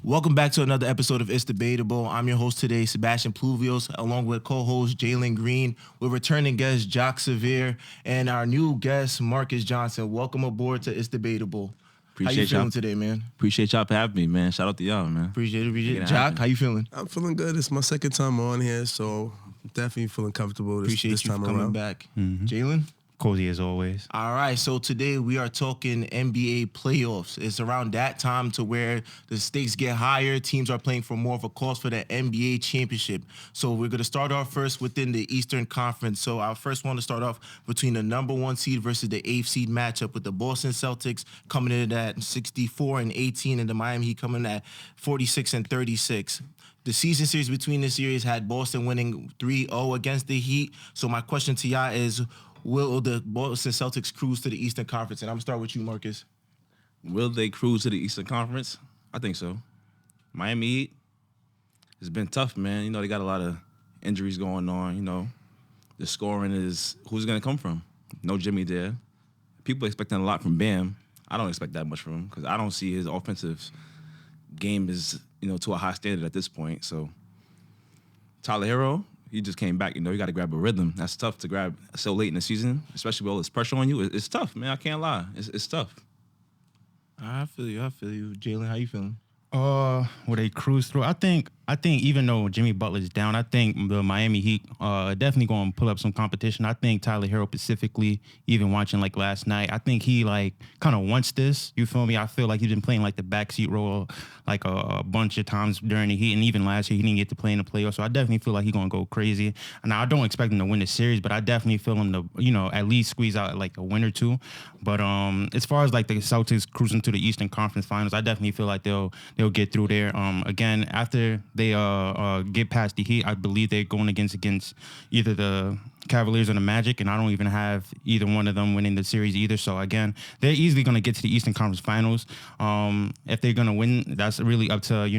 Welcome back to another episode of It's Debatable. I'm your host today, Sebastian Pluvios, along with co-host Jalen Green, with returning guest Jock Severe, and our new guest Marcus Johnson. Welcome aboard to It's Debatable. How you feeling today, man? Appreciate y'all for having me, man. Shout out to y'all, man. Appreciate it. Jock, how you feeling? I'm feeling good. It's my second time on here, so definitely feeling comfortable this Appreciate you time for coming around. back. Jalen? Cozy as always. All right, so today we are talking NBA playoffs. It's around that time to where the stakes get higher. Teams are playing for more of a cause for the NBA championship. So we're going to start off first within the Eastern Conference. So I first want to start off between the number 1 seed versus the 8th seed matchup with the Boston Celtics coming in at 64 and 18 and the Miami Heat coming in at 46 and 36. The season series between this series had Boston winning 3-0 against the Heat. So my question to y'all is, will the Boston Celtics cruise to the Eastern Conference? And I'm going to start with you, Marcus. Will they cruise to the Eastern Conference? I think so. Miami Heat, it's been tough, man. You know, they got a lot of injuries going on. You know, the scoring is, who's going to come from? No Jimmy there. People expecting a lot from Bam. I don't expect that much from him because I don't see his offensive game is, to a high standard at this point. So, Tyler Hero, he just came back. You got to grab a rhythm. That's tough to grab so late in the season, especially with all this pressure on you. It's tough, man. I can't lie. It's tough. I feel you. Jalen, how you feeling? Will they cruise through? I think even though Jimmy Butler's down, I think the Miami Heat definitely going to pull up some competition. I think Tyler Hero specifically, even watching like last night, I think he like kind of wants this. You feel me? I feel like he's been playing like the backseat role like a bunch of times during the Heat, and even last year he didn't get to play in the playoffs. So I definitely feel like he's going to go crazy. And I don't expect him to win the series, but I definitely feel him to at least squeeze out like a win or two. But as far as like the Celtics cruising to the Eastern Conference Finals, I definitely feel like they'll get through there. Again, after they get past the Heat, I believe they're going against either the Cavaliers or the Magic, and I don't even have either one of them winning the series either. So again, they're easily going to get to the Eastern Conference Finals. If they're going to win, that's really up to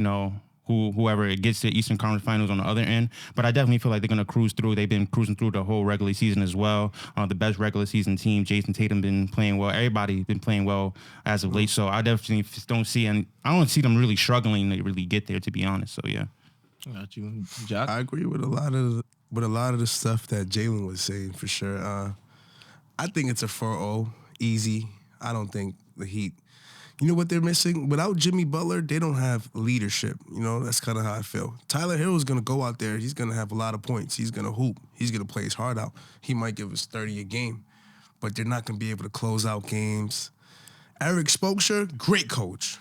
whoever gets to the Eastern Conference Finals on the other end. But I definitely feel like they're going to cruise through. They've been cruising through the whole regular season as well. The best regular season team, Jason Tatum, been playing well. Everybody's been playing well as of late. So I definitely don't see them really struggling to really get there, to be honest. So yeah. Got you, Jock. I agree with a lot of the stuff that Jalen was saying for sure. I think it's a 4-0, easy. I don't think the Heat. You know what they're missing? Without Jimmy Butler, they don't have leadership. That's kind of how I feel. Tyler Hero's going to go out there. He's going to have a lot of points. He's going to hoop. He's going to play his heart out. He might give us 30 a game, but they're not going to be able to close out games. Eric Spoelstra, great coach,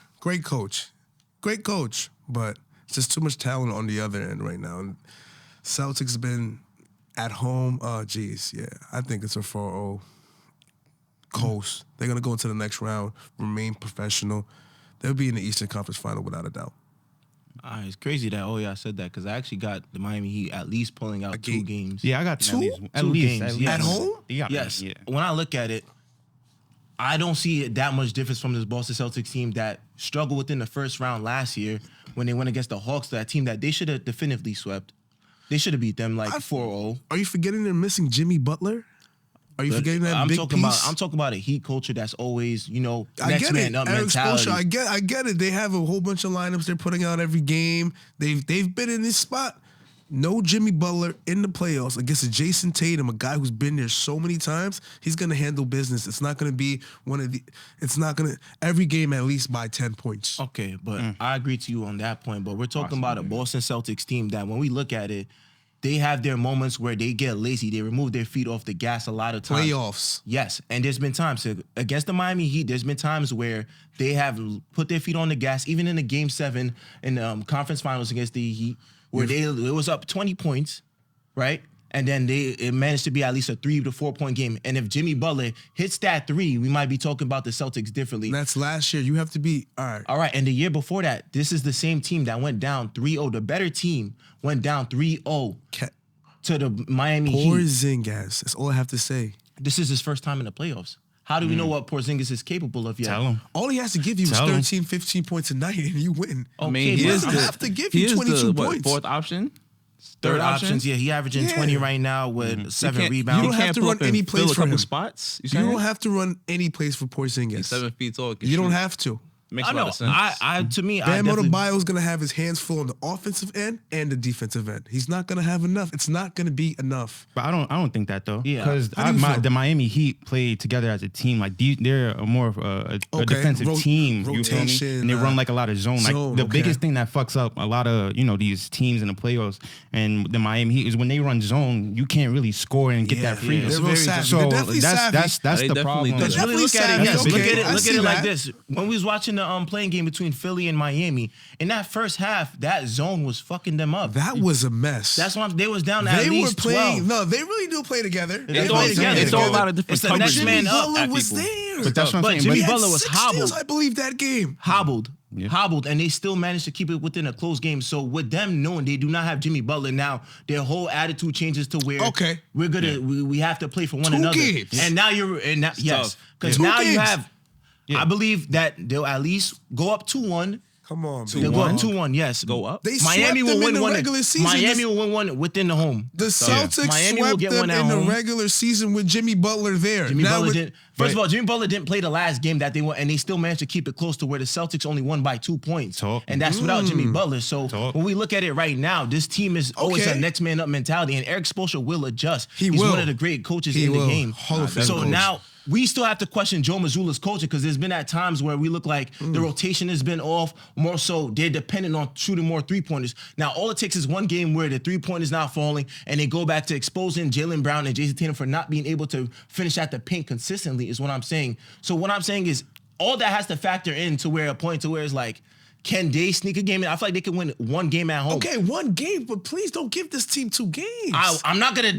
but it's just too much talent on the other end right now. And Celtics have been at home. Oh, geez, yeah. I think it's a 4-0. Coast. They're going to go into the next round, remain professional. They'll be in the Eastern Conference Final without a doubt. It's crazy that, I said that because I actually got the Miami Heat at least pulling out 2 games. Yeah, I got two games. At home? Yes. Yeah. When I look at it, I don't see that much difference from this Boston Celtics team that struggled within the first round last year when they went against the Hawks, that team that they should have definitively swept. They should have beat them 4-0. Are you forgetting they're missing Jimmy Butler? Are you forgetting that big piece? I'm talking about a Heat culture that's always, I next get man it. up Eric mentality. Spoelstra, I get it. They have a whole bunch of lineups they're putting out every game. They've been in this spot. No Jimmy Butler in the playoffs against a Jason Tatum, a guy who's been there so many times. He's going to handle business. It's not going to be every game at least by 10 points. Okay, but I agree to you on that point. But we're talking about a Boston Celtics team that when we look at it, they have their moments where they get lazy. They remove their feet off the gas a lot of times. Playoffs. Yes, and there's been times against the Miami Heat, there's been times where they have put their feet on the gas, even in the Game 7 in the conference finals against the Heat, where it was up 20 points, right? And then it managed to be at least a 3 to 4 point game. And if Jimmy Butler hits that 3, we might be talking about the Celtics differently. That's last year. You have to be all right. All right, and the year before that, this is the same team that went down 3-0. The better team went down 3-0 to the Miami Heat. Porzingis. That's all I have to say. This is his first time in the playoffs. How do we know what Porzingis is capable of yet? Tell him. All he has to give you is 13, 15 points a night, and you win. Okay, he doesn't have to give you 22 points. Fourth option? Third options, yeah. He averaging 20 right now with 7 rebounds. You don't have to run any plays for him. Spots, you don't have to run any plays for Porzingis. He's 7 feet tall. You don't have to. Makes I a lot know. of sense. To me, I Bam definitely. Adebayo's gonna have his hands full on the offensive end and the defensive end. He's not gonna have enough. It's not gonna be enough. But I don't think that though. Yeah. Because How do you feel? the Miami Heat played together as a team. Like they're more of a Okay. defensive team. You feel me? Rotation, And they run like a lot of zone. Like zone, the okay. biggest thing that fucks up a lot of these teams in the playoffs and the Miami Heat is when they run zone, you can't really score and get that freedom. They're real savvy. So They're definitely savvy. that's They the definitely problem. do. Because They're really look at it, savvy. yes, Okay, look at I it see like that. this. When we was watching the playing game between Philly and Miami, in that first half, that zone was fucking them up. That was a mess. That's why they was down at they were least playing. 12. No, they really do play together. They throw- play together. they throw a lot of different It's the next coverages. man Jimmy up. Butler at was people. there. But that's what I'm But saying. Jimmy He had Butler was 6 steals, hobbled. I believe that game. Hobbled, and they still managed to keep it within a close game. So with them knowing they do not have Jimmy Butler now, their whole attitude changes to where Okay. we're gonna we have to play for one 2 another. games. And now yes, tough. because Yeah. 2 now you games. have. I believe that they'll at least go up 2-1. Come on, They'll man. go up 2-1. Yes, Go up? They Miami swept will them in win the one. regular season. Miami will win one within the home. The Celtics Miami will swept get them one at in the home. regular season with Jimmy Butler there. Jimmy Now Butler with- didn't. First of all, Jimmy Butler didn't play the last game that they won, and they still managed to keep it close to where the Celtics only won by 2 points. Talk. And that's without Jimmy Butler. So Talk. when we look at it right now, this team is always Okay. a next man up mentality, and Eric Spoelstra will adjust. He He's will. one of the great coaches He in will. the game. Hall of Fame So coach. now we still have to question Joe Mazzulla's coaching because there's been at times where we look like the rotation has been off. More so, they're dependent on shooting more 3-pointers. Now, all it takes is one game where the 3-point is not falling, and they go back to exposing Jaylen Brown and Jason Tatum for not being able to finish at the paint consistently, is what I'm saying. So what I'm saying is all that has to factor in to where a point to where it's like, can they sneak a game in? I feel like they can win one game at home. Okay, 1 game, but please don't give this team 2 games. I'm not gonna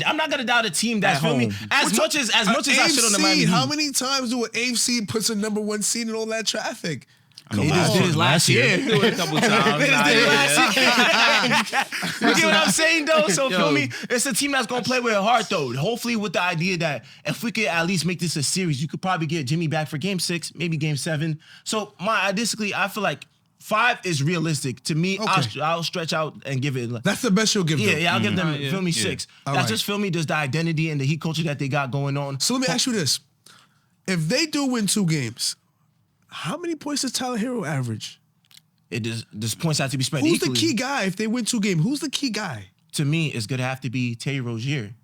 doubt a team that's At feel me. home. As much as I shit on the Miami Heat. How many times do an AFC puts a number 1 seed in all that traffic? They just did it last year. Do it a couple times. They just did it last Yeah. You get what I'm saying, though? So, Yo. feel me? It's a team that's going to play with heart, though. Hopefully with the idea that if we could at least make this a series, you could probably get Jimmy back for game 6, maybe game 7. So, I feel like 5 is realistic. To me, Okay. I'll stretch out and give it. That's the best you'll give them. Yeah, I'll give them, Yeah. feel me, Yeah. 6. All That's right. just, feel me, just the identity and the Heat culture that they got going on. So let me ask you this. If they do win 2 games, how many points does Tyler Hero average? This points have to be spent Who's equally. the key guy if they win 2 games? Who's the key guy? To me, it's gonna have to be Terry Rozier.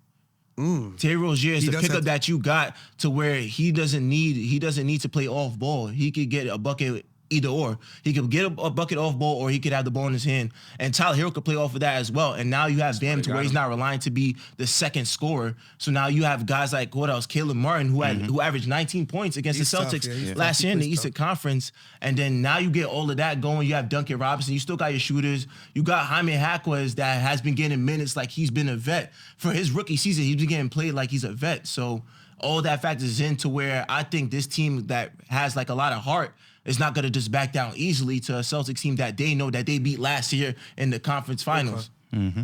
Terry Rozier is He the does pickup have to- that you got to where he doesn't need to play off ball. He could get a bucket either or. He could get a bucket off ball or he could have the ball in his hand. And Tyler Hero could play off of that as well. And now you have Bam to where he's not relying to be the second scorer. So now you have guys like, what else? Caleb Martin, who averaged 19 points against He's the tough, Celtics yeah, he's last tough. year in the He's Eastern Conference. And then now you get all of that going. You have Duncan Robinson. You still got your shooters. You got Jaime Jaquez that has been getting minutes like he's been a vet. For his rookie season, he's been getting played like he's a vet. So all that factors into where I think this team that has like a lot of heart is not going to just back down easily to a Celtics team that they know that they beat last year in the conference finals.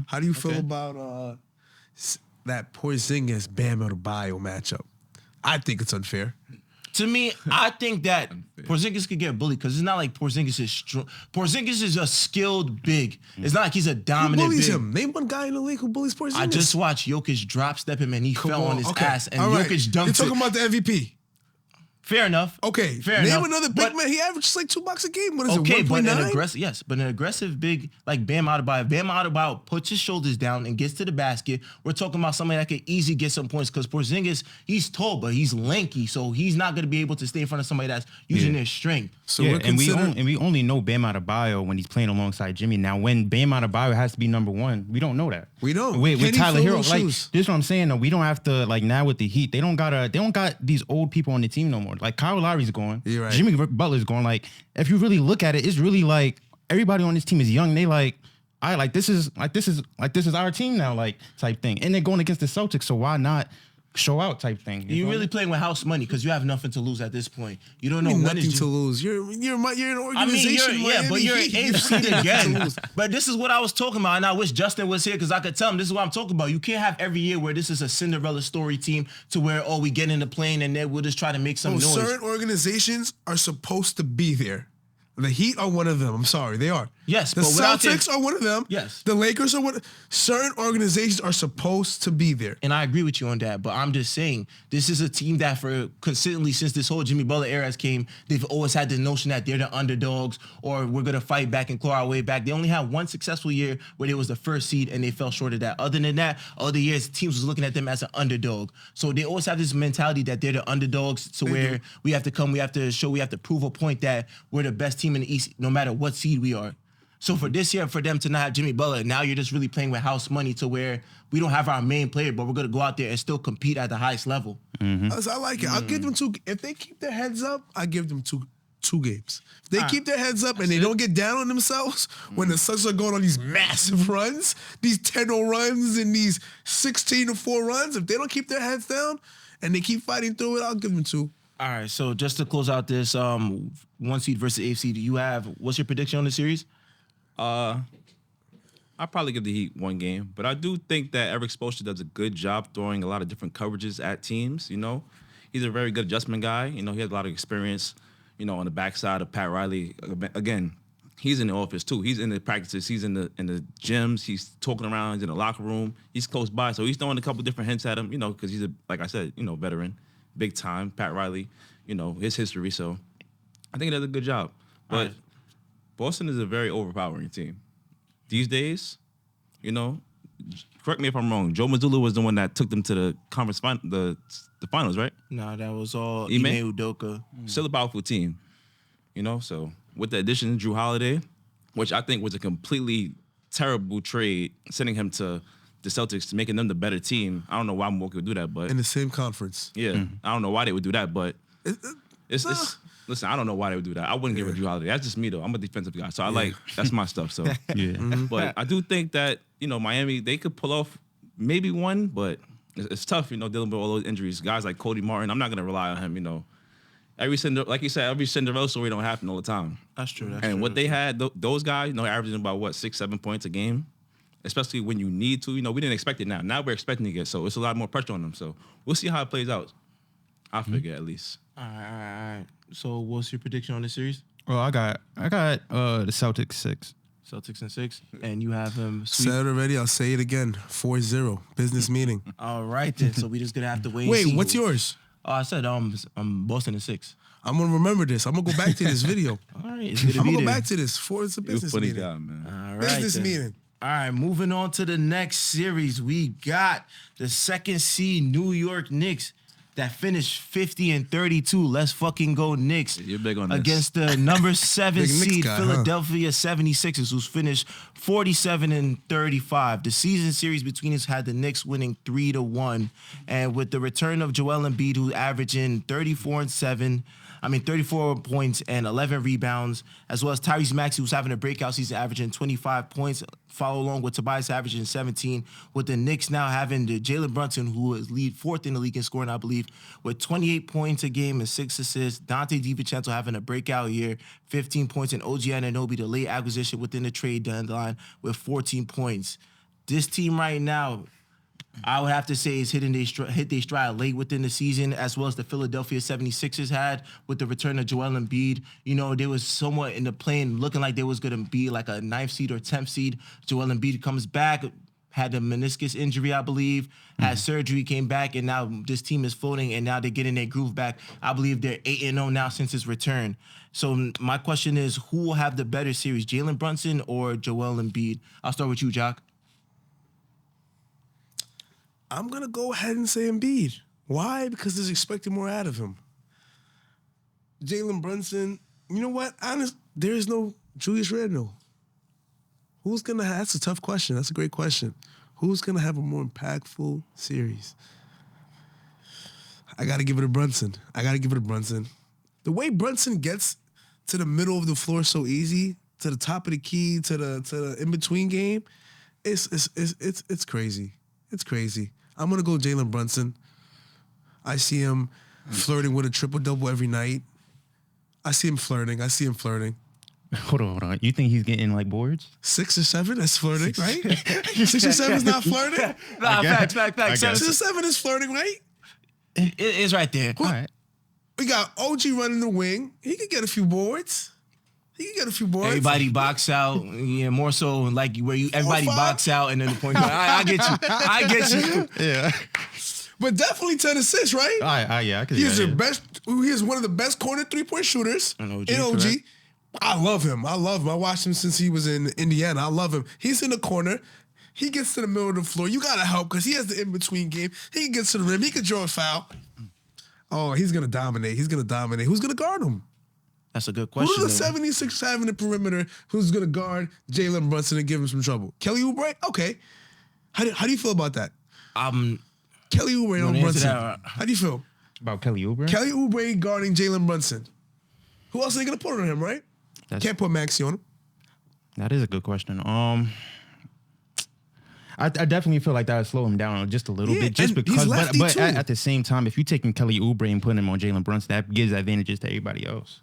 How do you feel about that Porzingis Bam Adebayo matchup? I think it's unfair. To me, I think that Porzingis could get bullied because it's not like Porzingis is strong. Porzingis is a skilled big. It's not like he's a Who dominant bullies big. him? Name one guy in the league who bullies Porzingis. I just watched Jokic drop step him and he fell on his ass and All right. Jokic dunked You're talking it. about the MVP. Fair enough. Okay, Fair name enough. another big But- man. He averages like $2 a game. What is Okay, it? but 1.9? an aggressive big like Bam Adebayo. Bam Adebayo puts his shoulders down and gets to the basket. We're talking about somebody that could easily get some points because Porzingis, he's tall, but he's lanky, so he's not going to be able to stay in front of somebody that's using their strength. So Yeah, we're and considering. we only know Bam Adebayo when he's playing alongside Jimmy. Now, when Bam Adebayo has to be number 1, we don't know that. We don't. With Can he Tyler fill Hero, those like shoes? this is what I'm saying. Though we don't have to like now with the Heat. They don't got these old people on the team no more. Like Kyle Lowry's gone. You're right. Jimmy Butler's gone. Like if you really look at it, it's really like everybody on this team is young. They like. This is our team now, like type thing. And they're going against the Celtics, so why not show out type thing? You're feel really me? playing with house money because you have nothing to lose at this point. You don't know when Nothing is to you. lose. You're an I mean, organization. but you're an Miami Heat. eighth seed again. But this is what I was talking about, and I wish Justin was here because I could tell him this is what I'm talking about. You can't have every year where this is a Cinderella story team to where we get in the plane and then we'll just try to make some noise. Certain organizations are supposed to be there. The Heat are one of them. I'm sorry, they are. Yes, The but without Celtics are one of them. Yes. The Lakers are one. Certain organizations are supposed to be there. And I agree with you on that, but I'm just saying this is a team that for consistently since this whole Jimmy Butler era has came, they've always had the notion that they're the underdogs or we're gonna fight back and claw our way back. They only had one successful year where they was the first seed and they fell short of that. Other than that, other years teams was looking at them as an underdog. So they always have this mentality that they're the underdogs to where we have to come, we have to show, we have to prove a point that we're the best team in the East, no matter what seed we are. So for this year, for them to not have Jimmy Butler, now you're just really playing with house money to where we don't have our main player, but we're going to go out there and still compete at the highest level. I like it. I'll give them 2. If they keep their heads up, I give them two games. If they keep their heads up and they don't get down on themselves when the Suns are going on these massive runs, these 10-0 runs and these 16-4 runs, if they don't keep their heads down and they keep fighting through it, I'll give them 2. All right, so just to close out this 1 seed versus 8 seed, what's your prediction on the series? I'll probably give the Heat 1 game, but I do think that Eric Spoelstra does a good job throwing a lot of different coverages at teams. You know, he's a very good adjustment guy. You know, he has a lot of experience. You know, on the backside of Pat Riley. Again, he's in the office too. He's in the practices. He's in the gyms. He's talking around. He's in the locker room. He's close by, so he's throwing a couple different hints at him. You know, because he's like I said, you know, veteran, big time. Pat Riley. You know his history. So I think he does a good job. But Boston is a very overpowering team. These days, you know, correct me if I'm wrong, Joe Mazzulla was the one that took them to the conference the finals, right? No, that was all Ime Udoka. Still a powerful team, you know? So with the addition of Drew Holiday, which I think was a completely terrible trade, sending him to the Celtics, making them the better team. I don't know why Milwaukee would do that, but... In the same conference. Yeah, I don't know why they would do that, but it's listen, I don't know why they would do that. I wouldn't give a Drew Holiday. That's just me, though. I'm a defensive guy, so that's my stuff. So But I do think that, you know, Miami, they could pull off maybe 1, but it's tough, you know, dealing with all those injuries. Guys like Cody Martin, I'm not going to rely on him, you know. Like you said, every Cinderella story don't happen all the time. That's true. What they had, those guys, you know, averaging about, 6-7 points a game, especially when you need to. You know, we didn't expect it now. Now we're expecting it, so it's a lot more pressure on them. So we'll see how it plays out. I figure at least. All right. So what's your prediction on this series? Well, I got the Celtics 6. Celtics in 6, and you have him sweep. Said it already. I'll say it again. 4-0. Business meeting. All right, then. So we just gonna have to wait. And see. Wait, what's yours? Oh, I said Boston in 6. I'm gonna remember this. I'm gonna go back to this video. All right, it's gonna I'm be gonna go there. back to this. It's a You're a business funny meeting. guy, man. All right, Business then. meeting. All right, moving on to the next series. We got the 2nd seed New York Knicks that finished 50-32. Let's fucking go Knicks. You're big on this. Against the number 7 Big Knicks seed guy, Philadelphia 76ers, who's finished 47-35. The season series between us had the Knicks winning 3-1. And with the return of Joel Embiid, who averaging 34 points and 11 rebounds, as well as Tyrese Maxey, who's having a breakout season, averaging 25 points, follow along with Tobias averaging 17, with the Knicks now having the Jalen Brunson, who is lead 4th in the league in scoring, I believe, with 28 points a game and 6 assists. Dante DiVincenzo having a breakout year, 15 points, and OG Anunoby, the late acquisition within the trade deadline, with 14 points. This team right now, I would have to say is hit their stride late within the season, as well as the Philadelphia 76ers had with the return of Joel Embiid. You know, they was somewhat in the plane looking like they was going to be like a 9th seed or 10th seed. Joel Embiid comes back, had a meniscus injury, I believe, had surgery, came back, and now this team is floating, and now they're getting their groove back. I believe they're 8-0 now since his return. So my question is, who will have the better series, Jalen Brunson or Joel Embiid? I'll start with you, Jock. I'm gonna go ahead and say Embiid. Why? Because there's expected more out of him. Jalen Brunson, you know what? There is no Julius Randle. Who's gonna have? That's a tough question. That's a great question. Who's gonna have a more impactful series? I gotta give it to Brunson. The way Brunson gets to the middle of the floor so easy, to the top of the key, to the in between game, it's crazy. It's crazy. I'm gonna go Jalen Brunson. I see him flirting with a triple-double every night. I see him flirting. Hold on. You think he's getting like boards? 6 or 7, that's flirting, right? 6 or 7 is not flirting. Fact. 6 or 7 is flirting, right? It is right there. All right. We got OG running the wing. He could get a few boards. He can get a few boards. Everybody box out. Yeah, more so like where everybody 5? box out and then the point guard. I get you. I get you. Yeah. But definitely 10 assists, right? Yeah, I could. He is the best. He is one of the best corner 3-point shooters In OG, in OG. correct. I love him. I watched him since he was in Indiana. I love him. He's in the corner. He gets to the middle of the floor. You gotta help because he has the in-between game. He gets to the rim. He can draw a foul. Oh, he's gonna dominate. Who's gonna guard him? That's a good Who question. does the though. 76 have in the perimeter who's gonna guard Jalen Brunson and give him some trouble? Kelly Oubre? Okay. How do you feel about that? Kelly Oubre on answer Brunson. that. How do you feel? About Kelly Oubre. Kelly Oubre guarding Jalen Brunson. Who else are they gonna put on him, right? Can't put Maxey on him. That is a good question. I definitely feel like that would slow him down just a little Yeah, bit, just and he's because. lefty But too. at the same time, if you're taking Kelly Oubre and putting him on Jalen Brunson, that gives advantages to everybody else.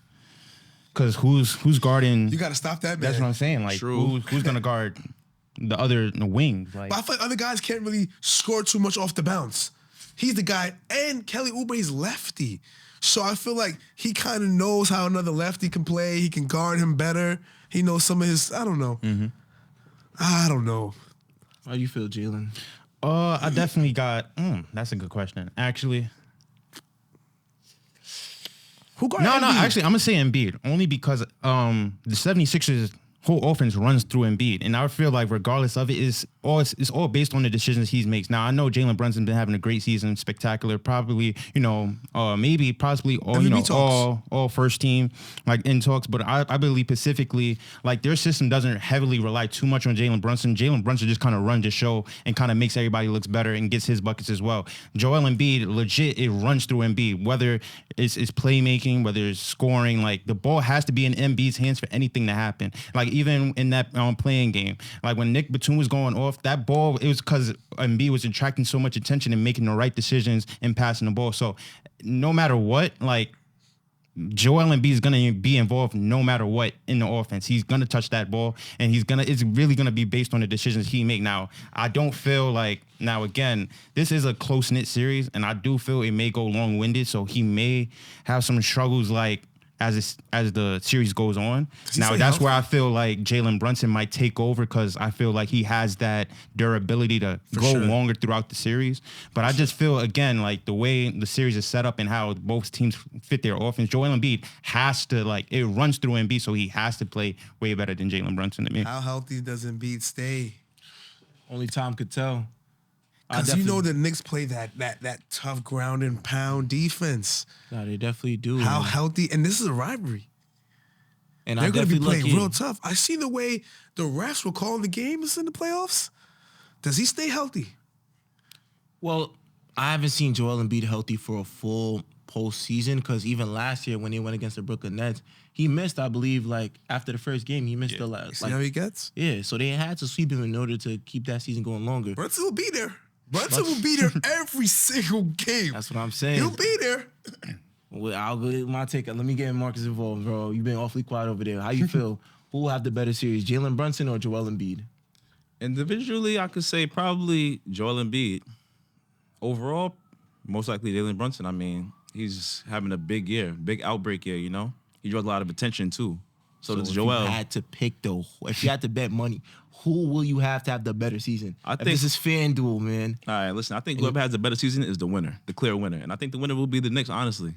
Because who's guarding? You gotta stop that, man. That's what I'm saying. Like who's gonna guard the wings? Like But I feel like other guys can't really score too much off the bounce. He's the guy, and Kelly Oubre's lefty. So I feel like he kind of knows how another lefty can play. He can guard him better. He knows some of his, I don't know. I don't know. How you feel, Jalen? I definitely got. That's a good question. Actually, Who guard no. Embiid? Actually, I'm gonna say Embiid only because the 76ers whole offense runs through Embiid, and I feel like regardless of it, it's all based on the decisions he makes. Now I know Jalen Brunson's been having a great season, spectacular, probably maybe possibly all MVP talks. all first team like in talks, but I believe specifically like their system doesn't heavily rely too much on Jalen Brunson. Jalen Brunson just kind of runs the show and kind of makes everybody looks better and gets his buckets as well. Joel Embiid, legit, it runs through Embiid, whether it's playmaking, whether it's scoring. Like the ball has to be in Embiid's hands for anything to happen. Like even in that playing game, like when Nick Batum was going off, that ball, it was because Embiid was attracting so much attention and making the right decisions and passing the ball. So no matter what, like Joel Embiid is gonna be involved no matter what in the offense. He's gonna touch that ball, and it's really gonna be based on the decisions he make. Now, I don't feel like again, this is a close knit series, and I do feel it may go long winded, so he may have some struggles like as the series goes on. Now that's where I feel like Jalen Brunson might take over because I feel like he has that durability to go longer throughout the series. But I just feel again like the way the series is set up and how both teams fit their offense. Joel Embiid has to it runs through Embiid, so he has to play way better than Jalen Brunson to me. How healthy does Embiid stay? Only time could tell. Because you know the Knicks play that tough ground and pound defense. No, they definitely do. How man. healthy, and this is a rivalry. And They're I going to be definitely playing look real tough. I see the way the refs were calling the games in the playoffs. Does he stay healthy? Well, I haven't seen Joel Embiid healthy for a full postseason because even last year when they went against the Brooklyn Nets, he missed, I believe, like after the first game, he missed the last. See how he gets? Yeah, so they had to sweep him in order to keep that season going longer. Brunson will be there. Brunson will be there every single game. That's what I'm saying. He'll be there. Well, I'll go with my take. Let me get Marcus involved, bro. You've been awfully quiet over there. How you feel? Who will have the better series, Jalen Brunson or Joel Embiid? Individually, I could say probably Joel Embiid. Overall, most likely Jalen Brunson. I mean, he's having a big year, big outbreak year, you know? He draws a lot of attention, too. So does if Joel. you had to pick, though, if you had to bet money, who will you have to have the better season? I If think- this is FanDuel, man. All right, listen, I think whoever has the better season is the winner, the clear winner. And I think the winner will be the Knicks, honestly.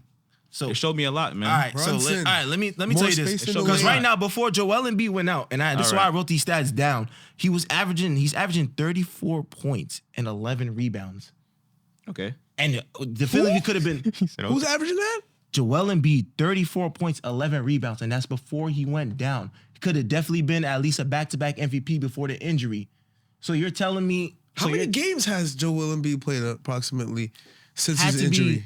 So It showed me a lot, man. all right, Brunson. let me More tell you space this in the because lane. right now before Joel Embiid went out, and this is All why I right. wrote these stats down. He's averaging 34 points and 11 rebounds, Okay. and definitively could have been Who's averaging that? Joel Embiid 34 points, 11 rebounds, and that's before he went down. Could have definitely been at least a back-to-back MVP before the injury. So you're telling me How many games has Joel Embiid played approximately since Had his to be- injury?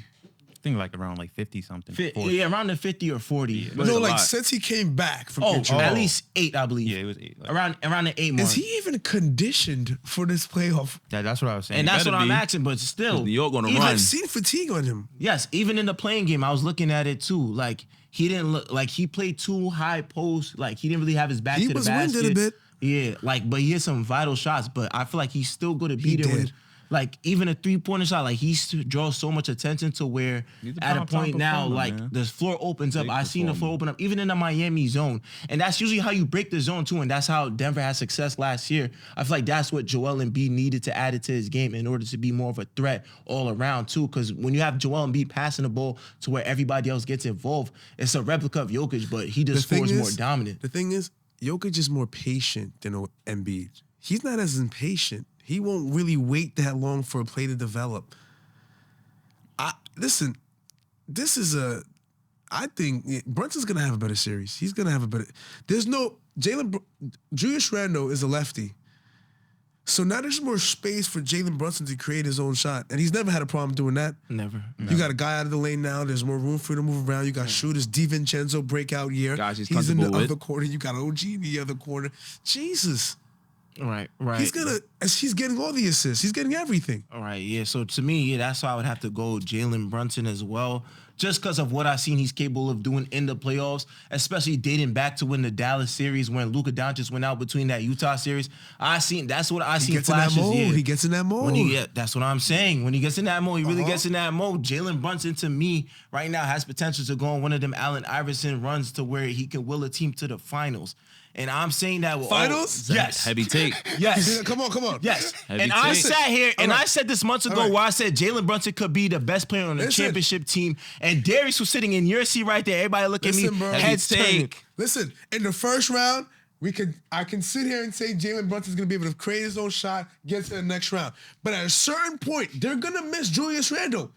I think like around like 50 something. 40. Yeah, around the 50 or 40. But No, a like lot. since he came back from Oh, injury. at least 8, I believe. Yeah, it was 8. Like, Around the 8 mark. Is he even conditioned for this playoff? that's what I was saying. And that's what better I'm be. asking, but still. New York gonna even- run. I've seen fatigue on him. Yes, even in the playing game, I was looking at it too. Like he didn't look like he played too high post. Like he didn't really have his back He to the was basket. winded a bit. Yeah, like but he hit some vital shots. But I feel like he's still going to be He there. did. Like even a 3-pointer shot, like draws so much attention to where He's a at a top point now, performer, like man. the floor opens up. Big I seen the floor open up even in the Miami zone, and that's usually how you break the zone too. And that's how Denver had success last year. I feel like that's what Joel Embiid needed to add it to his game in order to be more of a threat all around too. Because when you have Joel Embiid passing the ball to where everybody else gets involved, it's a replica of Jokic, but he just scores more dominant. The thing is, Jokic is more patient than Embiid. He's not as impatient. He won't really wait that long for a play to develop. Listen, I think Brunson's going to have a better series. He's going to have a better. Julius Randle is a lefty. So now there's more space for Jalen Brunson to create his own shot. And he's never had a problem doing that. Never. You got a guy out of the lane now. There's more room for you to move around. You got shooters. DiVincenzo breakout year. Guys he's in the comfortable with. other corner. You got OG in the other corner. Jesus. Right. He's getting all the assists. He's getting everything. All right, yeah. So to me, yeah, that's why I would have to go Jalen Brunson as well, just because of what I've seen he's capable of doing in the playoffs, especially dating back to when the Dallas series, when Luka Doncic went out between that Utah series. That's what I seen flashes. He gets in that mode. That's what I'm saying. When he gets in that mode, he really gets in that mode. Jalen Brunson, to me, right now has potential to go on one of them Allen Iverson runs to where he can will a team to the finals. And I'm saying that with finals? Yes. Heavy take. Yes. Come on. Yes. Heavy And I take. sat here and I said this months ago right. where I said Jalen Brunson could be the best player on the championship team. And Darius was sitting in your seat right there. Everybody look at me. Bro. Heads turning. Listen, in the first round, I can sit here and say Jalen Brunson's going to be able to create his own shot, get to the next round. But at a certain point, they're going to miss Julius Randle.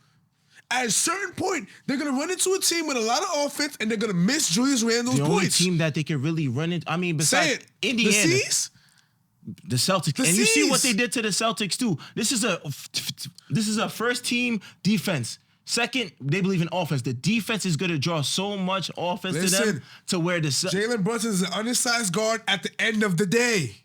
At a certain point, they're going to run into a team with a lot of offense, and they're going to miss Julius Randle's The only points. team that they can really run into, I mean, Say besides it. Indiana. The C's? The Celtics. The And you see C's. what they did to the Celtics too. This is a first team defense. Second, they believe in offense. The defense is going to draw so much offense to them to where Jalen Brunson is an undersized guard at the end of the day.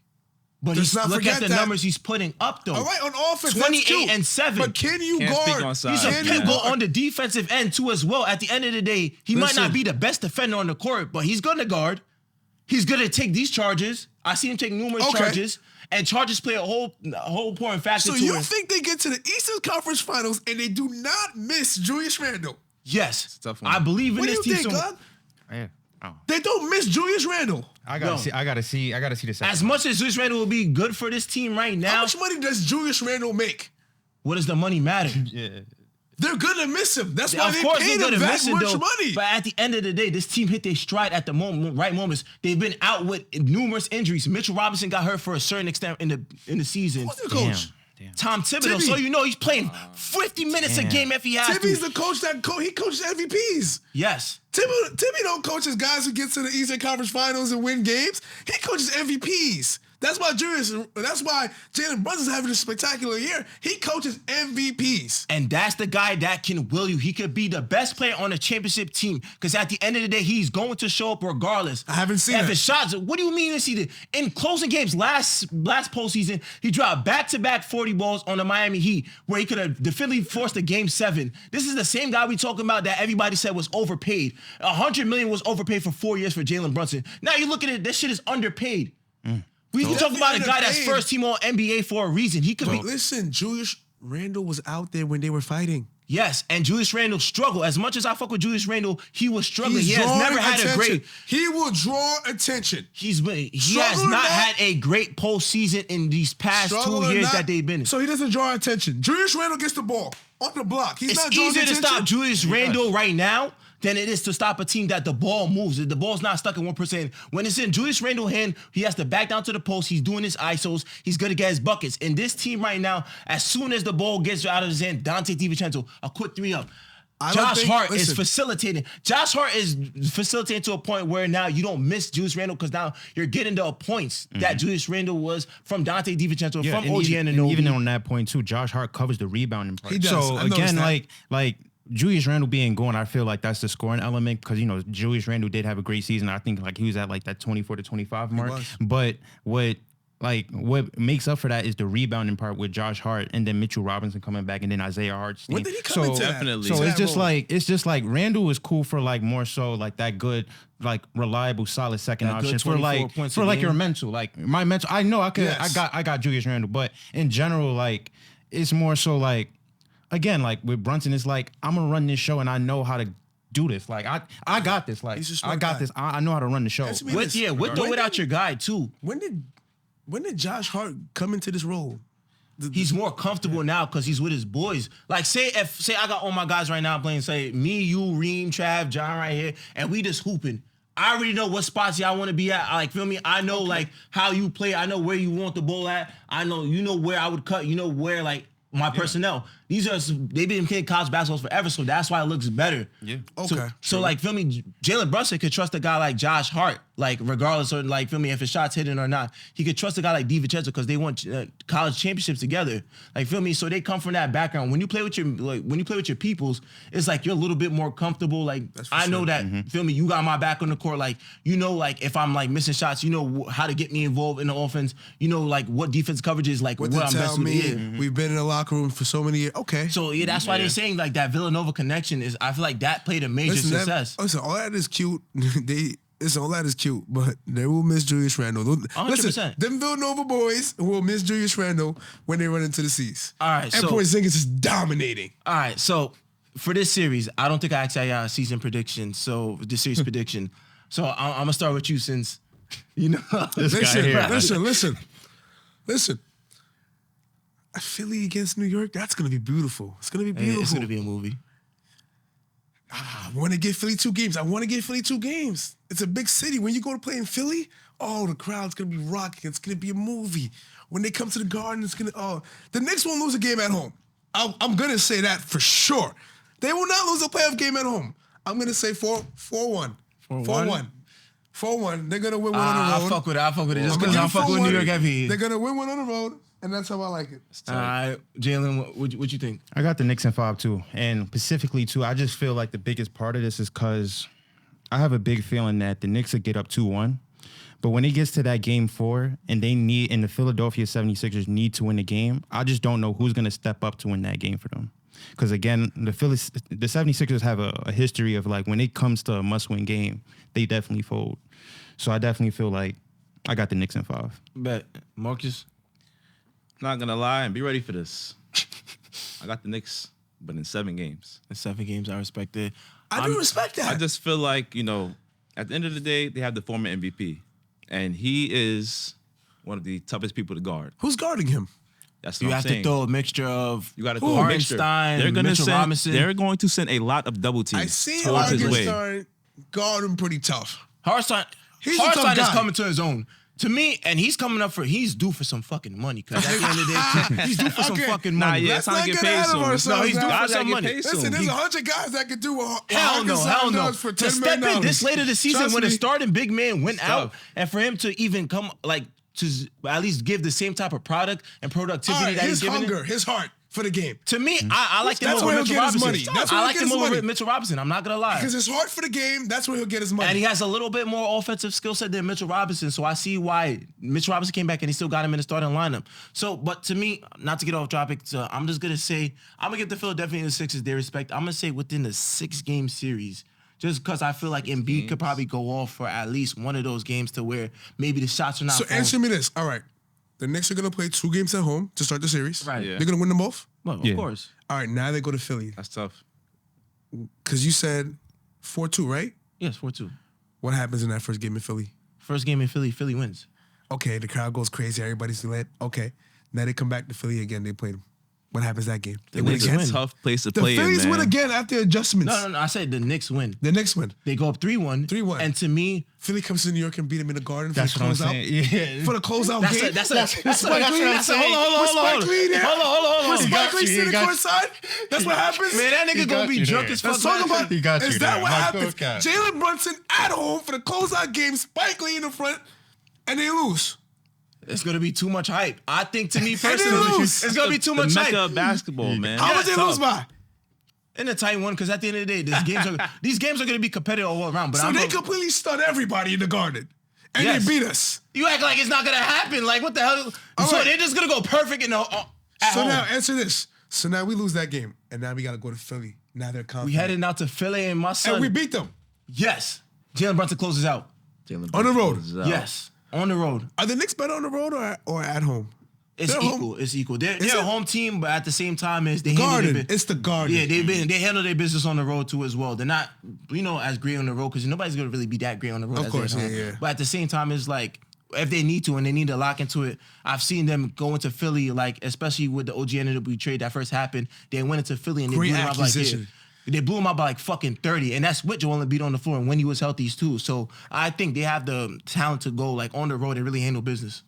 But Let's not look forget at the that. numbers he's putting up though. All right, on offense, 28 and 7. But can you Can't speak guard? on size. He's a Yeah. pit bull on the defensive end too as well. At the end of the day, he might not be the best defender on the court, but he's going to guard. He's going to take these charges. I see him take numerous charges, and charges play a whole important factor So to you it. think they get to the Eastern Conference Finals and they do not miss Julius Randle? Yes, a tough one. I believe in What do this you team. think, So God? Yeah. Oh. They don't miss Julius Randle. I gotta see the second. as much as Julius Randle will be good for this team right How now, much money does Julius Randle make? what does the money matter? Yeah. They're gonna miss him. That's why Of they course paid they're him gonna that miss it much though. money. But at the end of the day, this team hit their stride at the right moments. They've been out with numerous injuries. Mitchell Robinson got hurt for a certain extent in the season. Who's the coach? Damn. Tom Thibodeau, Tibby. so you know he's playing 50 minutes a Damn. game if he has Tibby's to. the coach he coaches MVPs. Yes. Tibby don't coach his guys who get to the Eastern Conference Finals and win games. He coaches MVPs. That's why Jalen Brunson's having a spectacular year. He coaches MVPs. And that's the guy that can will you. He could be the best player on a championship team because at the end of the day, he's going to show up regardless. I haven't seen if it. his shots. What do you mean? In closing games last postseason, he dropped back-to-back 40 balls on the Miami Heat where he could have definitively forced a game 7. This is the same guy we talking about that everybody said was overpaid. $100 million was overpaid for 4 years for Jalen Brunson. Now you look at it, this shit is underpaid. We can talk about a guy that's Underpaid. first team all NBA for a reason. He could be. Listen, Julius Randle was out there when they were fighting. Yes, and Julius Randle struggled. As much as I fuck with Julius Randle, he was struggling. He's He has never drawing had a attention. great. He will draw attention. He has Struggle or not not- had a great postseason in these past Struggle 2 or years not, that they've been in. So he doesn't draw attention. Julius Randle gets the ball on the block. He's It's not drawing easier to attention. stop Julius Randle right now than it is to stop a team that the ball moves. The ball's not stuck in 1%. When it's in Julius Randle's hand, he has to back down to the post. He's doing his ISOs. He's going to get his buckets. In this team right now, as soon as the ball gets out of his hand, Dante DiVincenzo, a quick 3-up. Josh Hart is facilitating. Josh Hart is facilitating to a point where now you don't miss Julius Randle because now you're getting the points that Julius Randle was from Dante DiVincenzo, from and OG even, Anunoby. and even on that point too, Josh Hart covers the rebounding part. He does. So I noticed again, that. like Julius Randle being gone, I feel like that's the scoring element because Julius Randle did have a great season. I think like he was at like that 24 to 25 mark. was. But what makes up for that is the rebounding part with Josh Hart and then Mitchell Robinson coming back and then Isaiah Hartenstein. When did he come into that? Definitely. So into it's that just role? like Randall is cool for like more so like that good, like reliable, solid second That good option for 24 points a your game. mental. Like my mental, I know I could Yes. I got Julius Randle, but in general, like it's more so like, again, like with Brunson, it's like I'm gonna run this show and I know how to do this. Like I got this. Like He's a I smart got guy. this. I know how to run the show. Answer me With this. with or without your guy too. When did Josh Hart come into this role? He's more comfortable now because he's with his boys. Like, say I got all my guys right now playing, say me, you, Reem, Trav, John right here, and we just hooping. I already know what spots y'all want to be at. Like, feel me? I know like how you play. I know where you want the ball at. I know you know where I would cut. You know where like my personnel. They've been playing college basketball forever, so that's why it looks better. Yeah. Okay. So like, feel me? Jalen Brunson could trust a guy like Josh Hart, like regardless of like, feel me, if his shot's hitting or not. He could trust a guy like DiVincenzo because they won college championships together. Like, feel me? So they come from that background. When you play with your peoples, it's like you're a little bit more comfortable. Like, I know that, feel me? You got my back on the court. Like, you know, like if I'm like missing shots, you know how to get me involved in the offense. You know, like what defense coverage is, like What what to I'm tell best with. me? Yeah. We've been in the locker room for so many years. Okay. So yeah, that's why they're saying like that Villanova connection is. I feel like that played a major success. Listen, all that is cute. All that is cute, but they will miss Julius Randle. 100%. Listen, them Villanova boys will miss Julius Randle when they run into the seas. All right, and so- Porzingis is dominating. All right, so for this series, I don't think I asked y'all a season prediction. So the series prediction. So I'm gonna start with you since you know. Listen. Philly against New York, that's gonna be beautiful. It's gonna be beautiful. It's gonna be a movie. I want to give Philly 2 games. It's a big city. When you go to play in Philly, the crowd's gonna be rocking. It's gonna be a movie. When they come to the Garden, it's gonna. The Knicks won't lose a game at home. I'm gonna say that for sure. They will not lose a playoff game at home. I'm gonna say 4-1. 4-1. They're gonna win one on the road. I fuck with it. Just because I'm fucking with New York heavy. They're gonna win one on the road, and that's how I like it. All right, Jalen, what you think? I got the Knicks in 5 too, and specifically too. I just feel like the biggest part of this is because I have a big feeling that the Knicks will get up 2-1, but when it gets to that game 4 and the Philadelphia 76ers need to win the game, I just don't know who's gonna step up to win that game for them. Because again, the 76ers have a history of like when it comes to a must-win game, they definitely fold. So I definitely feel like I got the Knicks in 5. Bet Marcus. Not gonna lie and be ready for this. I got the Knicks, but in 7 games. In 7 games, I respect it. I do respect that. I just feel like, at the end of the day, they have the former MVP. And he is one of the toughest people to guard. Who's guarding him? That's You what I'm have saying. to throw a mixture of You got to throw a mixture. Hartenstein, They're gonna Mitchell Robinson. They're going to send a lot of double teams I see towards his way. Hartenstein guard him pretty tough. Hartenstein He's a tough is guy. coming to his own. To me, and he's due for some fucking money. Because at the end of the day, he's due for some Okay. fucking Nah, money. yeah, Let's it's time not to get get paid ahead of soon. ourselves. No, he's due now. for some money. Listen, there's 100 guys that could do what Hell no. does for To $10 step million. in this late of the season Trust when a me. starting big man went out, tough. and for him to even come to at least give the same type of product and productivity All right, that he's his giving. hunger, his heart for the game. To me, I like him That's over where he'll Mitchell get his Robinson. money. That's where I he'll like get him his over money. Mitchell Robinson. I'm not gonna lie. Because his heart for the game, that's where he'll get his money. And he has a little bit more offensive skill set than Mitchell Robinson. So I see why Mitchell Robinson came back and he still got him in the starting lineup. So, but to me, not to get off topic, so I'm just going to say, I'm going to give the Philadelphia 76ers their respect. I'm going to say within the 6-game series, just because I feel like Embiid could probably go off for at least one of those games to where maybe the shots are not So falling. answer me this. All right. The Knicks are going to play 2 games at home to start the series. Right. Yeah. They're going to win them both? Well, Yeah. of course. All right, now they go to Philly. That's tough. Because you said 4-2, right? Yes, 4-2. What happens in that first game in Philly? First game in Philly, Philly wins. Okay, the crowd goes crazy. Everybody's lit. Okay. Now they come back to Philly again. They play them. What happens that game? They win Knicks again? win. Tough place to The play Phillies in, win man. again after adjustments. No. I said the Knicks win. The Knicks win. They go up 3-1. 3-1. And to me, Philly comes to New York and beat them in the Garden for That's the what I'm closeout. saying. Yeah. For the closeout that's game. a, that's a, With that's a, Spike that's Lee. a, hold With on. Spike Lee there. Hold With on. Spike Lee sitting got you. courtside. That's what happens. Man, that nigga gonna be drunk as fuck. Let's talk about He got you is that there. what Hardcore happens? cap. Jalen Brunson at home for the closeout game, Spike Lee in the front, and they lose. It's gonna be too much hype. I think to me they personally, lose. it's gonna be too much the hype. mecca of basketball, man. How much they Tough. lose by? In a tight one, because at the end of the day, these games are gonna be competitive all around. But So I'm they gonna- completely stun everybody in the Garden. And Yes. they beat us. you act like it's not gonna happen. Like what the hell? All So right. they're just gonna go perfect in the at So home. now answer this. So now we lose that game. And now we gotta go to Philly. Now they're confident. We headed out to Philly and my son. and we beat them. Yes, Jalen Brunson closes out. Jalen On the road. closes out. Yes, on the road. Are the Knicks better on the road or at home? It's They're equal. home. It's equal. They're Is a it? home team, but at the same time, they handle Garden. their It's the Garden. Yeah, they handle their business on the road too as well. They're not, as great on the road because nobody's gonna really be that great on the road. Of as they course, at home. yeah. But at the same time, it's like if they need to and they need to lock into it, I've seen them go into Philly, like especially with the OG NWB trade that first happened. They went into Philly and they Great blew them out like acquisition. they blew him out by like fucking 30, and that's with Joel Embiid on the floor and when he was healthy too. So I think they have the talent to go like on the road and really handle business.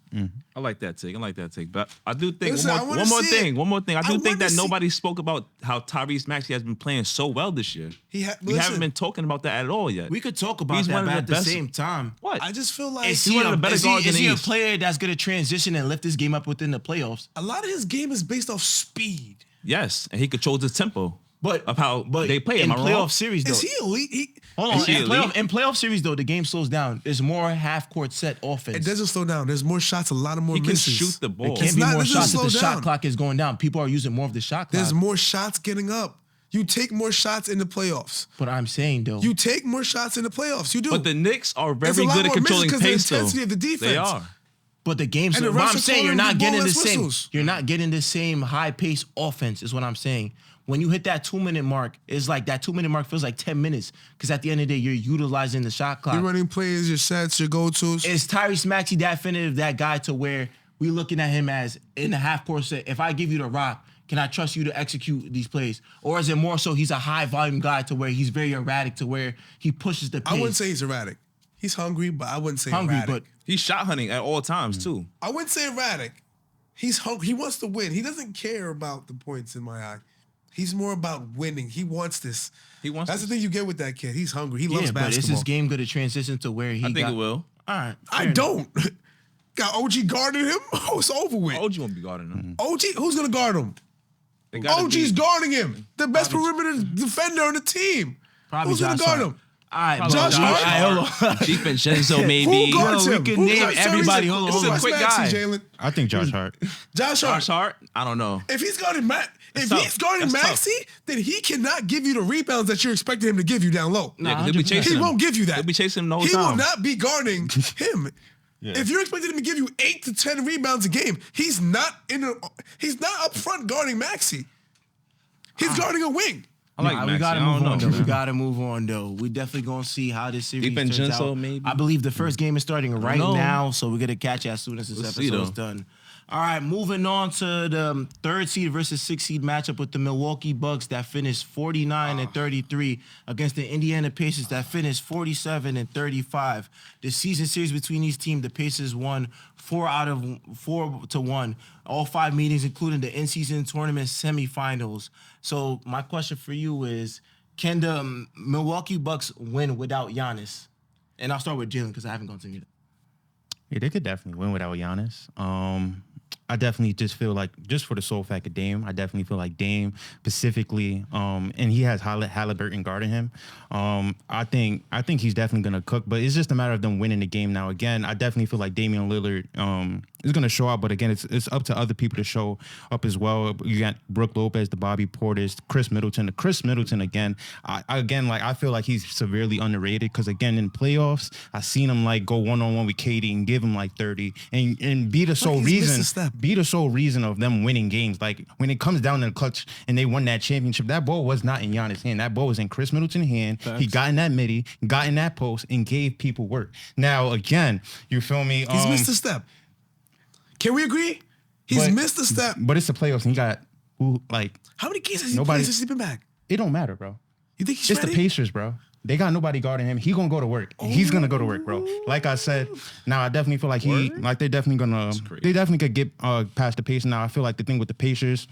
I like that take. But I do think Listen, I wanna one more see it. thing. I do think wanna that see- nobody spoke about how Tyrese Maxey has been playing so well this year. We haven't been talking about that at all yet. We could talk about He's that, one of but the at the best- same time, What? I just feel like is he one of the better guards in the he a East? player that's going to transition and lift his game up within the playoffs? a lot of his game is based off speed. Yes, and he controls the tempo. But of how they play. in Am I playoff wrong? series though. Is he elite? Hold on, Is he elite? in playoff series though, the game slows down. There's more half court set offense. It doesn't slow down. There's more shots, a lot of more He can misses. shoot the ball. There can't It's be not- more it doesn't shots if the slow shot down. clock is going down. People are using more of the shot clock. There's more shots getting up. You take more shots in the playoffs. But I'm saying though, You take more shots in the playoffs. You do. But the Knicks are There's very a lot good at more controlling misses 'cause of the pace, though. intensity of the defense. They are. but the games. And the But refs I'm are saying calling you're not ball getting the less same. whistles. You're not getting the same high pace offense. Is what I'm saying. When you hit that 2-minute mark, it's like that 2-minute mark feels like 10 minutes because at the end of the day, you're utilizing the shot clock. Your running plays, your sets, your go-tos. Is Tyrese Maxey that definitive that guy to where we looking at him as in the half court set? If I give you the rock, can I trust you to execute these plays? Or is it more so he's a high volume guy to where he's very erratic to where he pushes the pace? I wouldn't say he's erratic. He's hungry, but I wouldn't say hungry, erratic. but He's shot hunting at all times, too. I wouldn't say erratic. He's hungry. He wants to win. He doesn't care about the points in my eye. He's more about winning. He wants this. That's the thing you get with that kid. He's hungry. He loves yeah, but is basketball. his game going to transition to where he I think got, it will. All right. I fair don't. Got OG guarding him? Oh, it's over with. OG won't be guarding him. OG, who's going to guard him? They gotta OG's be- guarding him. The best perimeter defender on the team. Probably Who's going to Josh guard Hart. him? All right, Probably Josh bro. Hart. All right, hold on. Chief Vincenzo, maybe. Who guards we him? could Who name guards- everybody. Tyrese- Hold on, It's hold on. Tyrese Quick Maxey, guy. Jalen. I think Josh Hart. Josh Hart. Josh Hart? I don't know. If he's guarding if tough. he's guarding That's tough. Maxey, then he cannot give you the rebounds that you're expecting him to give you down low. Yeah, 'cause Nah, they'll be 100%. chasing He him. won't give you that. They'll be chasing him the whole He time. will not be guarding him. If you're expecting him to give you 8 to 10 rebounds a game, he's not up front guarding Maxey. He's guarding a wing. I like Nah, Maxey. we gotta I don't move know, on though. man. We gotta move on though. We definitely gonna see how this series turns DiVincenzo, out. maybe? I believe the first game is starting right know. now, so we're gonna catch it as soon as this We'll see, episode is though. done. All right, moving on to the 3rd seed versus 6th seed matchup with the Milwaukee Bucks that finished 49-33 against the Indiana Pacers that finished 47-35. The season series between these teams, the Pacers won 4-1. All 5 meetings, including the in-season tournament semifinals. So my question for you is, can the Milwaukee Bucks win without Giannis? And I'll start with Jalen because I haven't gone to you. Yeah, they could definitely win without Giannis. I definitely just feel like, just for the sole fact of Dame, I definitely feel like Dame specifically, and he has Halliburton guarding him. I think he's definitely gonna cook, but it's just a matter of them winning the game now. Again, I definitely feel like Damian Lillard is gonna show up, but again, it's up to other people to show up as well. You got Brook Lopez, the Bobby Portis, Chris Middleton. Chris Middleton again. I feel like he's severely underrated because again in playoffs, I seen him like go 1-on-1 with KD and give him like 30 and be the sole he's missed a reason. step. Be the sole reason of them winning games. Like when it comes down to the clutch and they won that championship, that ball was not in Giannis' hand. That ball was in Chris Middleton's hand. Facts. He got in that midi, got in that post, and gave people work. Now again, you feel me? He's missed a step. Can we agree? He's But- missed a step. But it's the playoffs, and you got who like How many games has he Nobody- played since he's been back? it don't matter, bro. You think he's It's ready? the Pacers, bro. They got nobody guarding him. He gonna go to work. He's gonna go to work, bro. Like I said, now I definitely feel like they're definitely gonna, crazy. they definitely could get past the Pacers. Now I feel like the thing with the Pacers,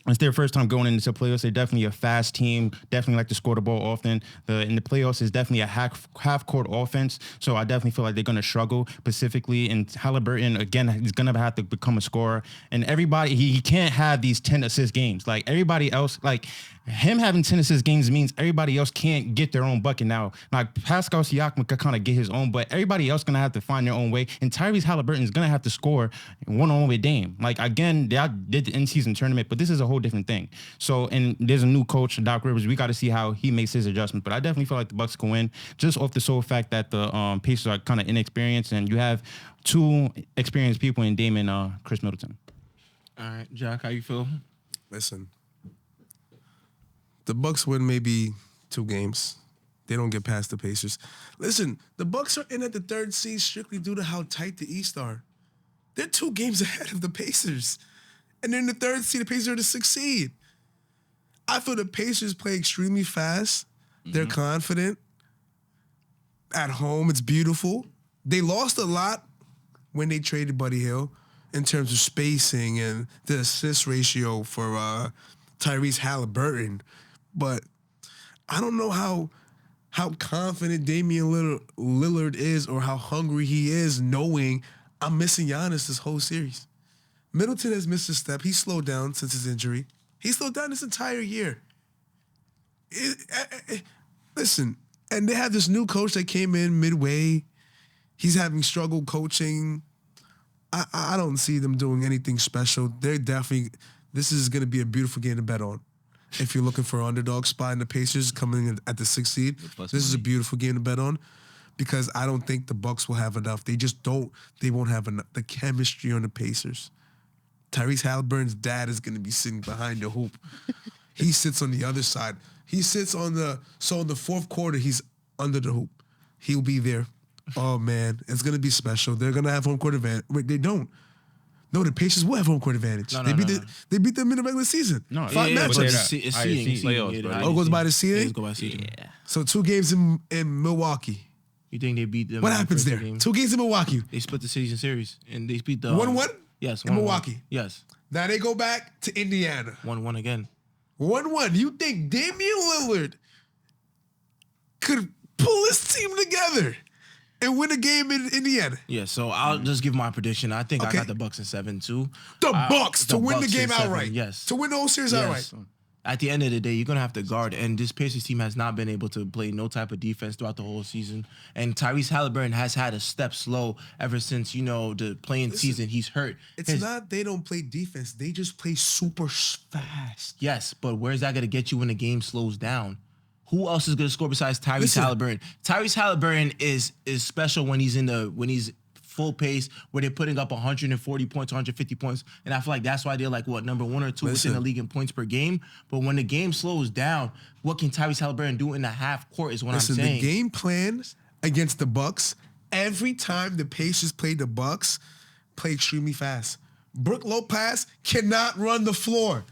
it's their first time going into the playoffs. They're definitely a fast team. Definitely like to score the ball often. In the playoffs is definitely a half court offense. So I definitely feel like they're gonna struggle specifically. And Halliburton again, he's gonna have to become a scorer. And everybody, he can't have these 10 assist games. Like everybody else, like him having 10 assist games means everybody else can't get their own bucket now. Like Pascal Siakam could kind of get his own, but everybody else gonna have to find their own way. And Tyrese Halliburton is gonna have to score 1-on-1 with Dame. Like again, they did the in-season tournament, but this is a whole different thing. So, and there's a new coach, Doc Rivers. We got to see how he makes his adjustments. But I definitely feel like the Bucks can win just off the sole fact that the Pacers are kind of inexperienced, and you have 2 experienced people in Dame and Chris Middleton. All right, Jack, how you feel? Listen, the Bucks win maybe 2 games. They don't get past the Pacers. Listen, the Bucks are in at the 3rd seed strictly due to how tight the East are. They're 2 games ahead of the Pacers. And they're in the 3rd seed. The Pacers are the 6th seed. I feel the Pacers play extremely fast. They're confident. At home, it's beautiful. They lost a lot when they traded Buddy Hill in terms of spacing and the assist ratio for Tyrese Halliburton. But I don't know how confident Damian Lillard is or how hungry he is knowing I'm missing Giannis this whole series. Middleton has missed a step. He's slowed down since his injury. He slowed down this entire year. Listen, and they have this new coach that came in midway. He's having struggle coaching. I don't see them doing anything special. They're definitely, this is going to be a beautiful game to bet on. If you're looking for an underdog spot in the Pacers coming in at the 6th seed, this is a beautiful game to bet on because I don't think the Bucks will have enough. They won't have enough. The chemistry on the Pacers. Tyrese Halliburton's dad is going to be sitting behind the hoop. He sits on the other side. He sits on so in the 4th quarter, he's under the hoop. He'll be there. Oh, man. It's going to be special. They're going to have home court advantage. Wait, they don't. No, the Pacers will have home court advantage. They beat them in the regular season. No, 5 but matchups. It's seeding. Playoffs, bro. Oh, it goes by the seeding? It goes by seeding. Yeah. So 2 games in Milwaukee. You think they beat them? What in the happens first there? game? 2 games in Milwaukee. They split the season series and they beat the 1-1? Yes, In 1-1. Milwaukee. Yes, Now they go back to Indiana. 1-1 again. 1-1. You think Damian Lillard could pull his team together and win a game in Indiana? Yeah, so I'll just give my prediction. I think Okay. I got the Bucks in 7-2. The Bucks to win the Bucks in game 7, outright. Yes. To win the whole series Yes. outright. At the end of the day, you're gonna have to guard, and this Pacers team has not been able to play no type of defense throughout the whole season. And Tyrese Halliburton has had a step slow ever since the playing season. He's hurt. It's not they don't play defense. They just play super fast. Yes, but where's that gonna get you when the game slows down? Who else is gonna score besides Tyrese Listen. Halliburton? Tyrese Halliburton is special when he's full pace, where they're putting up 140 points, 150 points, and I feel like that's why they're like number 1 or 2 within the league in points per game. But when the game slows down, what can Tyrese Halliburton do in the half court is what I'm saying. The game plan against the Bucks, every time the Pacers play the Bucks, play extremely fast. Brook Lopez cannot run the floor.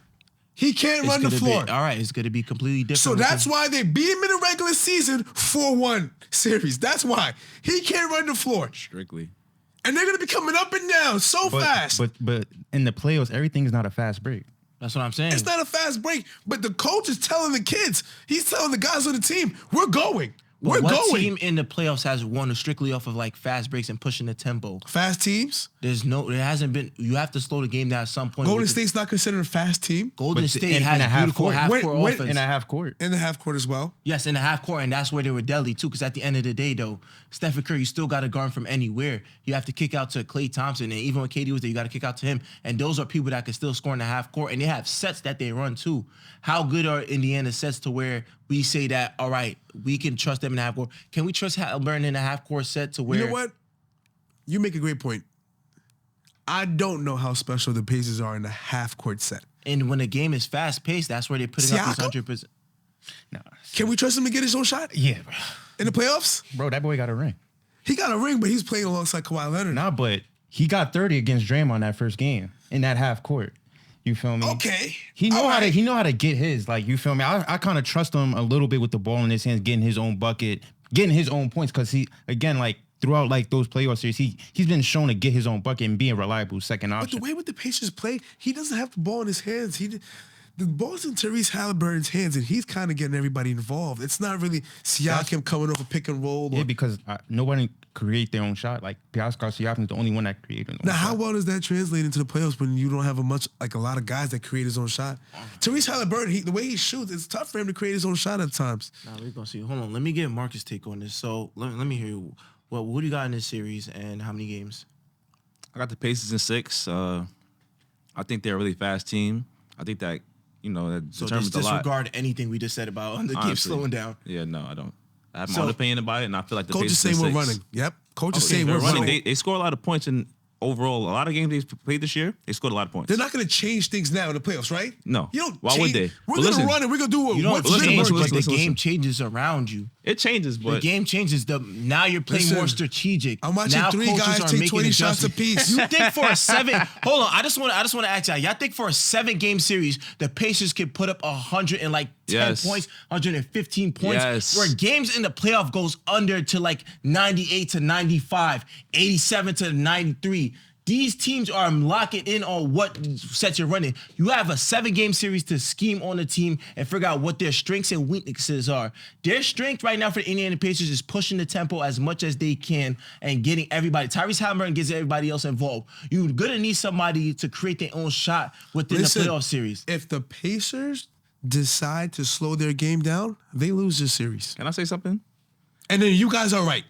He can't run the floor. All right, it's gonna be completely different. So that's why they beat him in the regular season 4-1 series. That's why. He can't run the floor. Strictly. And they're going to be coming up and down so fast. But in the playoffs, everything's not a fast break. That's what I'm saying. It's not a fast break, but the coach is telling the kids, he's telling the guys on the team, we're going. We're what going. team in the playoffs has won strictly off of fast breaks and pushing the tempo? Fast teams. There hasn't been. You have to slow the game down at some point. Golden State's not considered a fast team. Golden But State in has a half beautiful court. half court Wait, offense. In a half court. In the half court as well. Yes, in the half court, and that's where they were deadly too. Because at the end of the day, though, Stephen Curry, you still got to guard from anywhere. You have to kick out to Klay Thompson, and even when KD was there, you got to kick out to him. And those are people that can still score in the half court, and they have sets that they run too. How good are Indiana sets to where we say that, all right, we can trust them in the half court? Can we trust Halliburton in a half court set to where? You know what? You make a great point. I don't know how special the Pacers are in the half court set. And when the game is fast paced, that's where they're putting up these Siakam? 100%. No. Can we trust him to get his own shot Yeah, bro. in the playoffs? Bro, that boy got a ring. He got a ring, but he's playing alongside Kawhi Leonard. Nah, but he got 30 against Draymond that first game in that half court. You feel me? Okay. He know All how to right. he know how to get his. Like, you feel me? I kind of trust him a little bit with the ball in his hands, getting his own bucket, getting his own points, because he, again, like throughout like those playoff series, he's been shown to get his own bucket and being reliable second But option. the way with the Pacers play, he doesn't have the ball in his hands. The ball's in Tyrese Halliburton's hands, and he's kind of getting everybody involved. It's not really Siakam coming off a pick and roll. Yeah, because nobody create their own shot. Like Pascal Siakam's the only one that created it. Now, how well does that translate into the playoffs when you don't have a lot of guys that create his own shot? Tyrese Halliburton, the way he shoots, it's tough for him to create his own shot at times. Now we're gonna see. Hold on, let me get Marcus' take on this. So let me hear you. What do you got in this series and how many games? I got the Pacers in 6. I think they're a really fast team. I think that, that So determines just a lot. disregard anything we just said about the game Honestly. slowing down. Yeah, no, I don't. I have my So- own opinion about it, and I feel like the Coach is Pacers saying in we're 6. running. Yep. Coach is Okay, saying they're we're running. running. They score a lot of points, and overall, a lot of games they played this year, they scored a lot of points. They're not going to change things now in the playoffs, right? No. You don't. Why would they? We're But going to listen, run and we're going to do You don't what's listen, change, listen, but listen, the game listen. changes around you. It changes, The but game changes. Now you're playing Listen, more strategic. I'm watching now 3 coaches guys are take making 20 shots adjustments. apiece. You think for a 7? Hold on, I just want to ask y'all think for a 7-game series, the Pacers could put up 100 and like 10 Yes. points, 115 points, Yes. where games in the playoff goes under to like 98 to 95, 87 to 93. These teams are locking in on what sets you're running. You have a 7-game series to scheme on the team and figure out what their strengths and weaknesses are. Their strength right now for the Indiana Pacers is pushing the tempo as much as they can and getting everybody. Tyrese Halliburton gets everybody else involved. You're going to need somebody to create their own shot within Listen, the playoff series. If the Pacers decide to slow their game down, they lose this series. can I say something? And then you guys are right.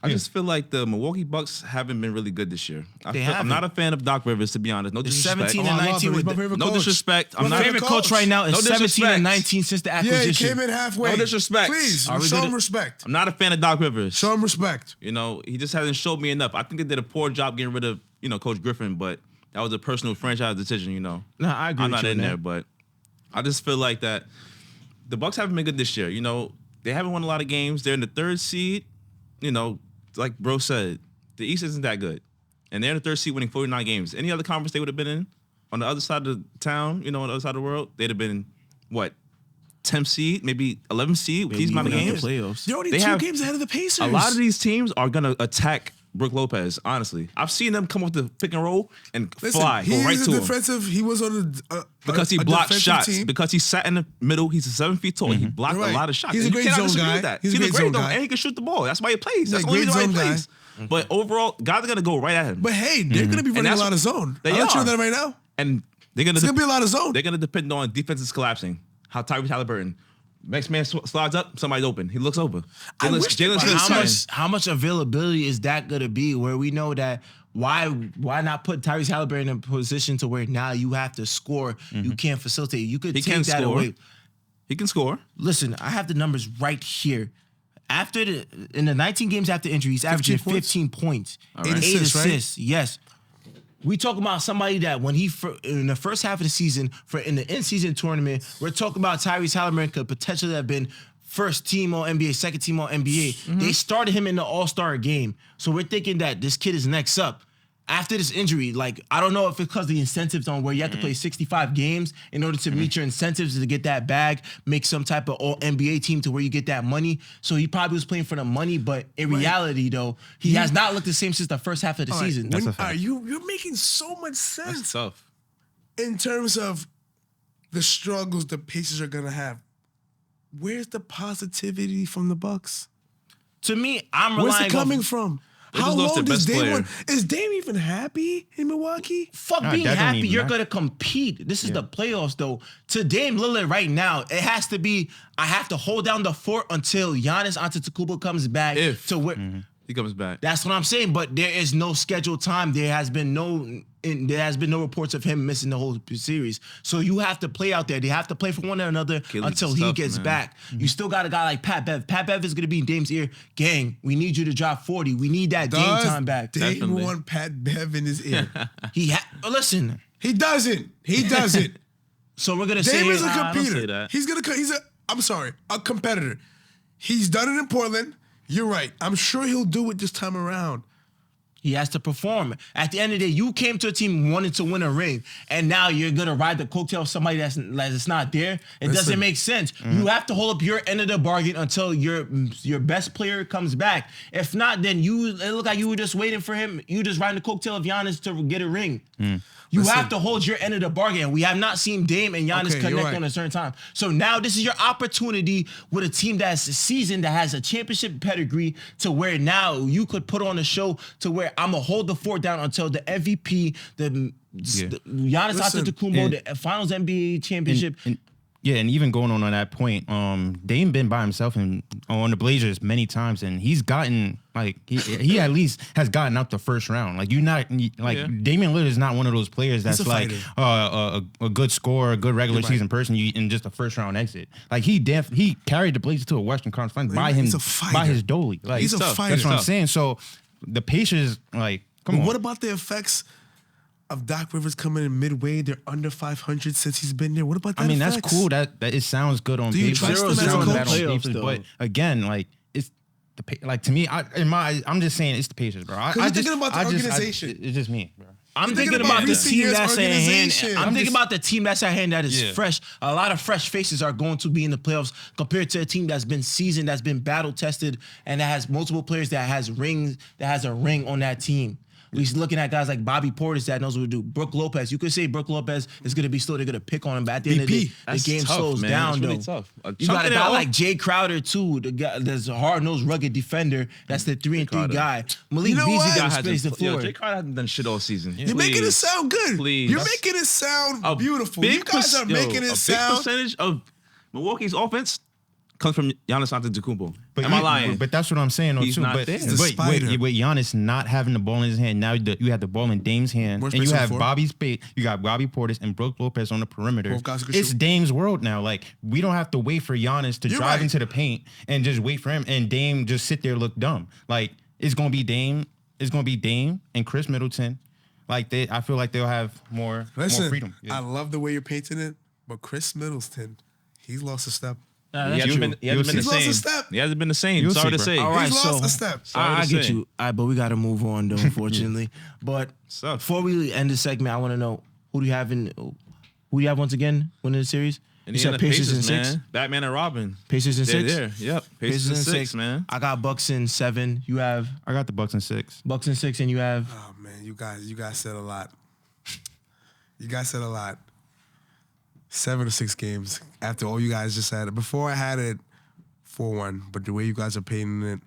I just feel like the Milwaukee Bucks haven't been really good this year. I'm haven't. not a fan of Doc Rivers, to be honest. No It's disrespect. 17 Oh, and I love 19 him. He's with my the, favorite No coach. disrespect. I'm My not my favorite favorite coach right now is No 17 disrespect. and 19 since the Yeah, he acquisition. came in halfway. No disrespect. Please, Are we show gonna- him respect. I'm not a fan of Doc Rivers. Show him respect. You know, he just hasn't showed me enough. I think they did a poor job getting rid of, Coach Griffin, but that was a personal franchise decision, No, I agree I'm with not you on in that. there, but I just feel like that the Bucks haven't been good this year. They haven't won a lot of games. They're in the 3rd seed. Like bro said, the East isn't that good. And they're in the 3rd seed winning 49 games. Any other conference they would have been in on the other side of the town, on the other side of the world, they'd have been, what, 10th seed, maybe 11th seed with Maybe these amount of even games. the playoffs. They're only They 2 have- games ahead of the Pacers. A lot of these teams are going to attack Brook Lopez, honestly. I've seen them come off the pick and roll and fly, go right to him. defensive. He was on Because he a blocked defensive shots. team. Because he sat in the middle. He's 7 feet tall. He blocked You're right. a lot of shots. He's a And great you cannot zone disagree guy. with that. He's a great great zone zone guy. and he can shoot the ball. That's why he plays. That's a the only great reason why he zone plays. But overall, guys are gonna go right at him. But hey, they're going to be running a that's- lot of zone. They I'll let you know are. that right now. And they're gonna It's going to be a lot of zone. they're gonna depend on defenses collapsing. How Tyrese Halliburton. Next man slides up, somebody's open. He looks over. I wish they Jalen's would- gonna How much availability is that going to be where we know that why not put Tyrese Halliburton in a position to where now you have to score, you can't facilitate. You could He take can that score. away. He can score. Listen, I have the numbers right here. In the 19 games after injury, he's averaging 15 points. right. 8 8 assists, right? assists, yes. We talk about somebody that when in the first half of the season, in the in-season tournament, we're talking about Tyrese Halliburton could potentially have been first team on NBA, second team on NBA. They started him in the All-Star game. So we're thinking that this kid is next up. After this injury, I don't know if it's because the incentives on where you have to play 65 games in order to meet your incentives to get that bag, make some type of all NBA team to where you get that money. So he probably was playing for the money, but in reality, though, he has not looked the same since the first half of the season. You're making so much sense That's tough. in terms of the struggles the Pacers are going to have. Where's the positivity from the Bucks? To me, I'm relying Where's it coming from? They How just lost long their does best Dame player. Is Dame even happy in Milwaukee? Fuck Nah, being that don't happy. even You're matter. gonna compete. This is the playoffs, though. To Dame Lillard right now, it has to be. I have to hold down the fort until Giannis Antetokounmpo comes back. If. To where, He comes back. That's what I'm saying. But there is no scheduled time. There has been no reports of him missing the whole series. So you have to play out there. They have to play for one another Achilles until is he tough, gets man. back. You still got a guy like Pat Bev. Pat Bev is gonna be in Dame's ear. Gang, we need you to drop 40. We need that Dame time back. Dame Definitely. want Pat Bev in his ear? Listen. He doesn't. He doesn't. So we're gonna say Dame is a Nah, I don't competitor. say that. He's a competitor. He's done it in Portland. You're right. I'm sure he'll do it this time around. he has to perform. At the end of the day, you came to a team wanting to win a ring, and now you're gonna ride the coattail of somebody that's not there. It doesn't make sense. You have to hold up your end of the bargain until your best player comes back. If not, then it looked like you were just waiting for him. You just riding the coattail of Giannis to get a ring. You have to hold your end of the bargain. We have not seen Dame and Giannis Okay, you're connect right. on a certain time. So now this is your opportunity with a team that's seasoned, that has a championship pedigree, to where now you could put on a show to where I'm going to hold the fort down until the MVP, the Giannis Listen, Antetokounmpo, the Finals NBA championship. And even going on that point, Dame been by himself and on the Blazers many times, and he's gotten he at least has gotten out the first round. Damian Lillard is not one of those players that's a like a good scorer, a good regular season person, in just a first round exit. Like he carried the Blazers to a Western Conference Finals He's a fighter. by his dolly. Like He's a fighter. That's what I'm saying. So the Pacers, Come But on. what about the effects of Doc Rivers coming in midway? They're under 500 since he's been there. What about that? I mean, that's effects? cool. That it sounds good on Do you paper. trust him It as a sounds coach? bad on Playoffs, paper, though. but again, like it's like to me, I'm just saying it's the Pacers, bro. Because you're thinking about the organization. It's just me, bro. I'm You're thinking thinking about about the recent team years' that's at hand. organization. I'm thinking about the team that's at hand that is Yeah. fresh. A lot of fresh faces are going to be in the playoffs compared to a team that's been seasoned, that's been battle tested, and that has multiple players that has a ring on that team. We're looking at guys like Bobby Portis that knows what to do. Brooke Lopez. You could say Brooke Lopez is going to be slow. They're going to pick on him. But at the end of the day, the That's game tough, slows man. down, It's really though. tough. You got a Chunking it guy off. like Jay Crowder, too. The guy, there's a hard-nosed, rugged defender. That's the 3-and-3 Crowder. guy. Malik You know Beasley what? got to space the floor. Jay Crowder hasn't done shit all season. You're making it sound good. Please. You're making it sound beautiful. Big You guys are making it a sound. big percentage of Milwaukee's offense comes from Giannis Antetokounmpo. But Am I lying? But that's what I'm saying, though, He's too. not But there. He's the spider. with Giannis not having the ball in his hand, now you have the ball in Dame's hand, Where's and you Bryson have Ford? you got Bobby Portis and Brooke Lopez on the perimeter. Both guys who can It's shoot. Dame's world now. Like we don't have to wait for Giannis to You're drive right. into the paint and just wait for him, and Dame just sit there look dumb. Like it's gonna be Dame. It's gonna be Dame and Chris Middleton. I feel like they'll have more freedom. I love the way you're painting it, but Chris Middleton, he's lost a step. He That's hasn't true. been, he hasn't been the He's lost a same. step. He hasn't been the same. You'll Sorry see, to bro. say. All right, He's so lost a step. I to get say. you. All right, but we got to move on, though, unfortunately. But Suck. before we end the segment, I want to know who do you have once again winning the series? You Indiana said Pacers in man. 6. Batman and Robin. Pacers in They're 6. there. Yep. Pacers in 6, man. I got Bucks in 7. You have I got the Bucks in 6. Bucks in 6, and you have Oh man, you guys said a lot. You guys said a lot. 7 or 6 games after all you guys just had it. Before I had it 4-1, but the way you guys are painting it,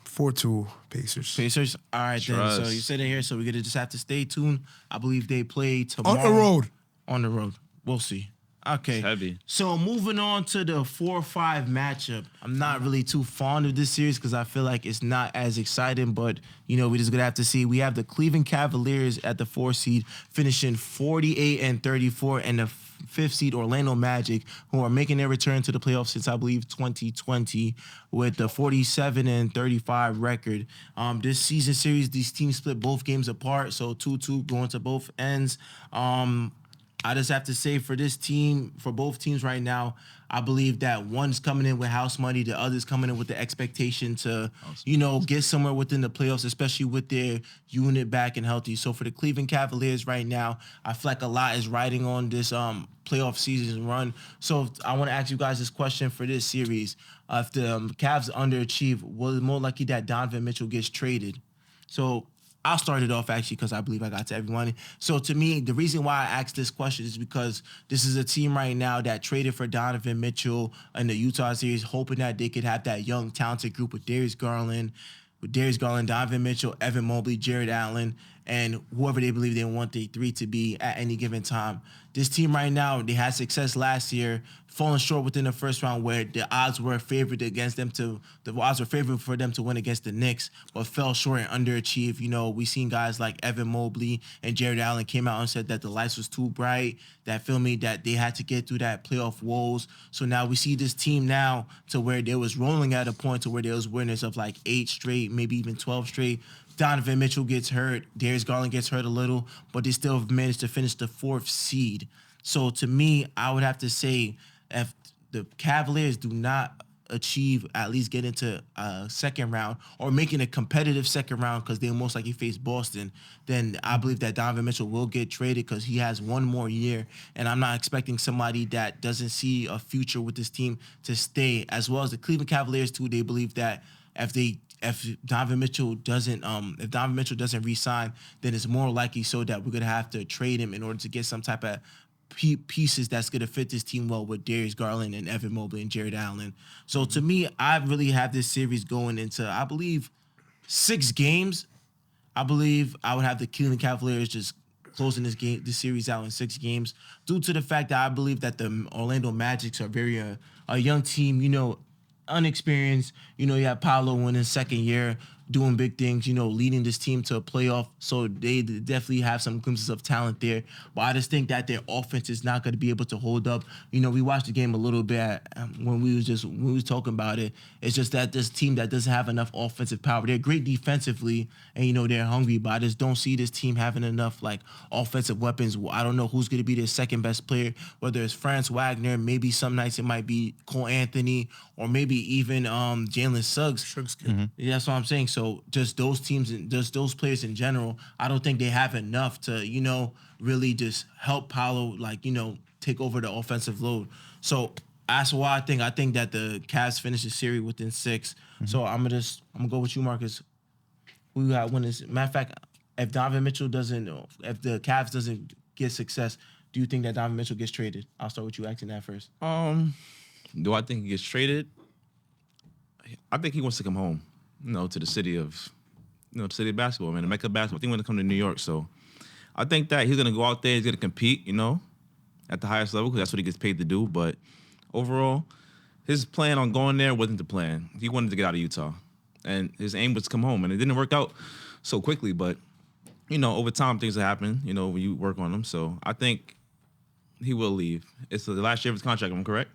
4-2 Pacers. Pacers. All right, then. So Trust. you said it here, so we're gonna just have to stay tuned. I believe they play tomorrow On the road. On the road. We'll see. Okay. It's heavy. So moving on to the 4-5 matchup. I'm not really too fond of this series because I feel like it's not as exciting, but we're just gonna have to see. We have the Cleveland Cavaliers at the 4 seed, finishing 48-34, and the 5th seed Orlando Magic, who are making their return to the playoffs since I believe 2020 with the 47-35 record. This season series, these teams split both games apart, so 2-2 going to both ends. I just have to say for both teams right now, I believe that one's coming in with house money, the other's coming in with the expectation to, get somewhere within the playoffs, especially with their unit back and healthy. So for the Cleveland Cavaliers right now, I feel like a lot is riding on this playoff season run. So I want to ask you guys this question for this series. If the Cavs underachieve, was it more likely that Donovan Mitchell gets traded? So I'll start it off actually because I believe I got to everyone. So to me, the reason why I asked this question is because this is a team right now that traded for Donovan Mitchell in the Utah series, hoping that they could have that young, talented group with Darius Garland, Donovan Mitchell, Evan Mobley, Jared Allen, and whoever they believe they want the 3 to be at any given time. This team right now, they had success last year, falling short within the first round where the odds were favored for them to win against the Knicks, but fell short and underachieved. We seen guys like Evan Mobley and Jared Allen came out and said that the lights was too bright, that they had to get through that playoff woes. So now we see this team now to where they was rolling at a point to where there was winners of like 8 straight, maybe even 12 straight. Donovan Mitchell gets hurt. Darius Garland gets hurt a little, but they still managed to finish the 4th seed. So to me, I would have to say if the Cavaliers do not achieve at least get into a second round or making a competitive second round because they'll most likely face Boston, then I believe that Donovan Mitchell will get traded because he has one more year, and I'm not expecting somebody that doesn't see a future with this team to stay. As well as the Cleveland Cavaliers too, they believe that if Donovan Mitchell doesn't re-sign, then it's more likely so that we're gonna have to trade him in order to get some type of pieces that's gonna fit this team well with Darius Garland and Evan Mobley and Jared Allen. So to me, I really have this series going into, I believe, 6 games. I believe I would have the Cleveland Cavaliers just closing this series out in 6 games, due to the fact that I believe that the Orlando Magic are very a young team, unexperienced. You have Paolo in his second year. doing big things, leading this team to a playoff. So they definitely have some glimpses of talent there. But I just think that their offense is not going to be able to hold up. We watched the game a little bit when we was talking about it. It's just that this team that doesn't have enough offensive power. They're great defensively, and they're hungry, but I just don't see this team having enough like offensive weapons. I don't know who's going to be their second best player, whether it's Franz Wagner, maybe some nights it might be Cole Anthony, or maybe even Jalen Suggs. Yeah, that's what I'm saying. So just those teams and just those players in general, I don't think they have enough to, really just help Paolo, take over the offensive load. So that's why I think that the Cavs finish the series within 6. So I'm gonna go with you, Marcus. Who you got winning? Matter of fact, if Donovan Mitchell if the Cavs doesn't get success, do you think that Donovan Mitchell gets traded? I'll start with you asking that first. Do I think he gets traded? I think he wants to come home, to the city of, the city of basketball, man, the Mecca of basketball. I think he wants to come to New York. So I think that he's going to go out there, he's going to compete, at the highest level because that's what he gets paid to do. But overall, his plan on going there wasn't the plan. He wanted to get out of Utah. And his aim was to come home. And it didn't work out so quickly. But, over time, things happen, when you work on them. So I think he will leave. It's the last year of his contract, am I correct?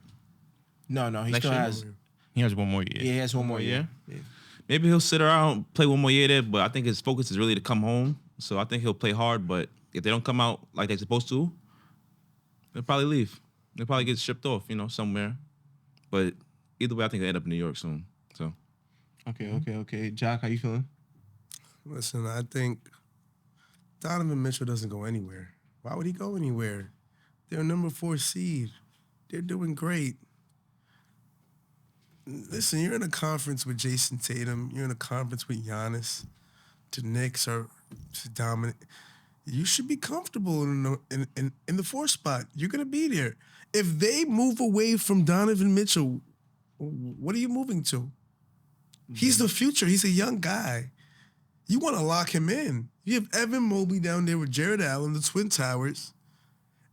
No, he still has. He has one more year. Yeah, he has one more year. Yeah. Maybe he'll sit around, play one more year there, but I think his focus is really to come home. So I think he'll play hard, but if they don't come out like they're supposed to, they'll probably leave. They'll probably get shipped off, somewhere. But either way, I think they'll end up in New York soon. So. Okay. Jack, how you feeling? Listen, I think Donovan Mitchell doesn't go anywhere. Why would he go anywhere? They're a number 4 seed. They're doing great. Listen, you're in a conference with Jason Tatum. You're in a conference with Giannis. The Knicks are dominant. You should be comfortable in the 4 spot. You're going to be there. If they move away from Donovan Mitchell, what are you moving to? He's the future. He's a young guy. You want to lock him in. You have Evan Mobley down there with Jared Allen, the Twin Towers.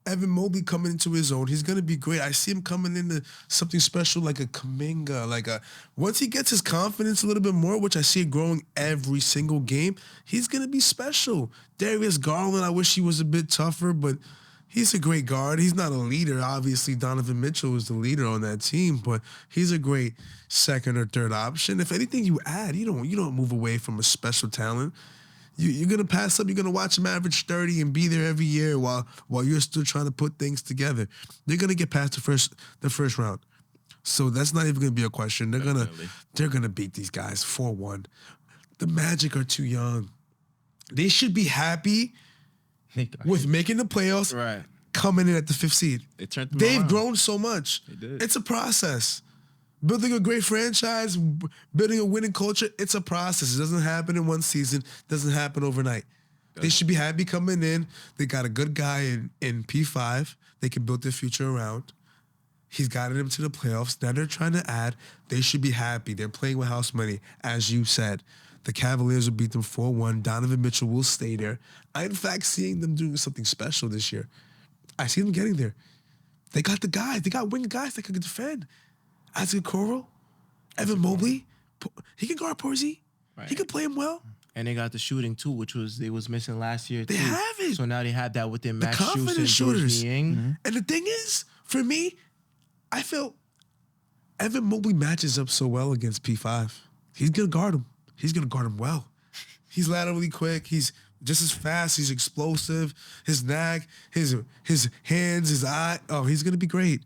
Evan Mobley coming into his own. He's going to be great. I see him coming into something special like a Kuminga. Once he gets his confidence a little bit more, which I see it growing every single game, he's going to be special. Darius Garland, I wish he was a bit tougher, but he's a great guard. He's not a leader. Obviously, Donovan Mitchell is the leader on that team, but he's a great second or third option. If anything you add, you don't move away from a special talent. You're going to pass up. You're going to watch him average 30 and be there every year while you're still trying to put things together. They're going to get past the first round. So that's not even going to be a question. They're gonna beat these guys 4-1. The Magic are too young. They should be happy with making the playoffs, right, coming in at the 5th seed. They've grown so much. They did. It's a process. Building a great franchise, building a winning culture, it's a process. It doesn't happen in one season. It doesn't happen overnight. They should be happy coming in. They got a good guy in P5. They can build their future around. He's gotten them to the playoffs. Now they're trying to add. They should be happy. They're playing with house money, as you said. The Cavaliers will beat them 4-1. Donovan Mitchell will stay there. I'm, in fact, seeing them doing something special this year. I see them getting there. They got the guys. They got wing guys that can defend. Isaac Okoro, Evan Mobley, he can guard Porzingis. Right. He can play him well. And they got the shooting too, which they was missing last year. They have it. So now they have that with their Max confident shooters. Mm-hmm. And the thing is, for me, I feel Evan Mobley matches up so well against P5. He's gonna guard him. He's gonna guard him well. He's laterally quick. He's just as fast. He's explosive. His knack, his hands, his eye. Oh, he's gonna be great.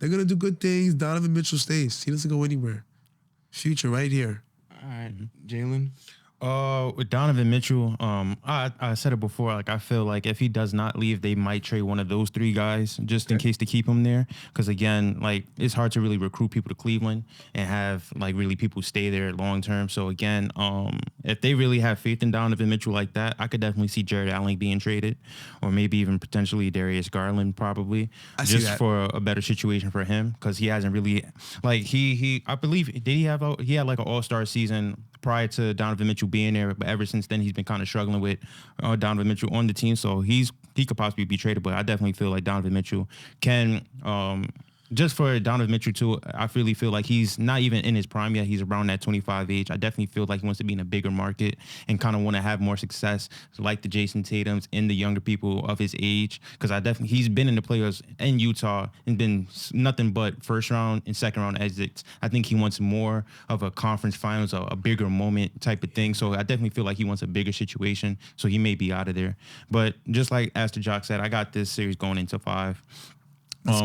They're going to do good things. Donovan Mitchell stays. He doesn't go anywhere. Future right here. All right. Jalen? With Donovan Mitchell, I said it before, like I feel like if he does not leave, they might trade one of those 3 guys just in case to keep him there. Because again, like it's hard to really recruit people to Cleveland and have like really people stay there long term. So again, if they really have faith in Donovan Mitchell like that, I could definitely see Jared Allen being traded, or maybe even potentially Darius Garland, probably just for a better situation for him, because he hasn't really like I believe he had like an all-star season prior to Donovan Mitchell being there, but ever since then he's been kind of struggling with Donovan Mitchell on the team. So he could possibly be traded, but I definitely feel like Donovan Mitchell can just for Donovan Mitchell too, I really feel like he's not even in his prime yet. He's around that 25 age. I definitely feel like he wants to be in a bigger market and kind of want to have more success, like the Jason Tatums and the younger people of his age. Because he's been in the playoffs in Utah and been nothing but first round and second round exits. I think he wants more of a conference finals, a bigger moment type of thing. So I definitely feel like he wants a bigger situation. So he may be out of there. But just like Aster Jock said, I got this series going into 5.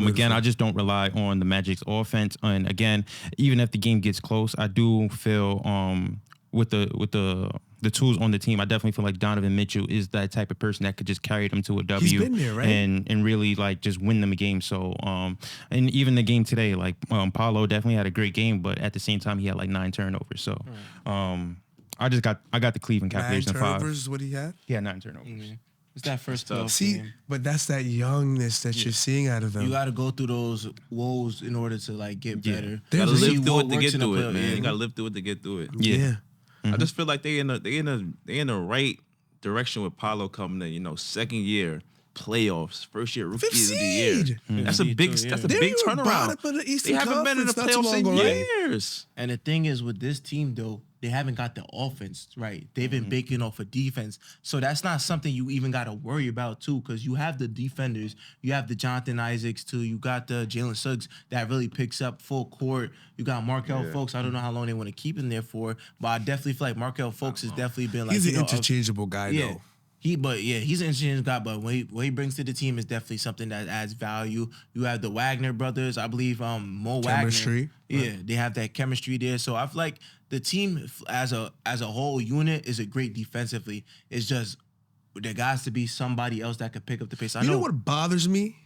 Again, I just don't rely on the Magic's offense. And again, even if the game gets close, I do feel with the tools on the team, I definitely feel like Donovan Mitchell is that type of person that could just carry them to a W. He's been there, right? And really like just win them a game. So and even the game today, like Paolo definitely had a great game, but at the same time he had like 9 turnovers. So I got the Cleveland Cavaliers in 5. 9 turnovers is what he had? Yeah, 9 turnovers. Mm-hmm. It's that first playoff See, game. but that's that youngness that you're seeing out of them. You got to go through those woes in order to like get better. You gotta There's a- live through it to get through it, playoff, man. yeah. You gotta live through it to get through it. Yeah. I just feel like they in the right direction with Paolo coming in. Second year playoffs, first year rookie of Fifth the year. seed. That's a big Too, yeah. that's a They big were turnaround. bottom of the Eastern They haven't been in the Conference not too playoffs in long ago, right? years. And the thing is with this team though, they haven't got the offense right. They've been baking off of defense. So that's not something you even got to worry about too, because you have the defenders. You have the Jonathan Isaacs too. You got the Jalen Suggs that really picks up full court. You got Markel Fultz. I don't know how long they want to keep him there for, but I definitely feel like Markel Fultz has definitely been like, He's an you know, interchangeable guy, yeah. though. He's an interesting guy, but what he brings to the team is definitely something that adds value. You have the Wagner brothers, I believe, Mo Chemistry, Wagner. Yeah, they have that chemistry there. So I feel like the team as a whole unit is a great defensively. It's just there has to be somebody else that could pick up the pace. I You know what bothers me?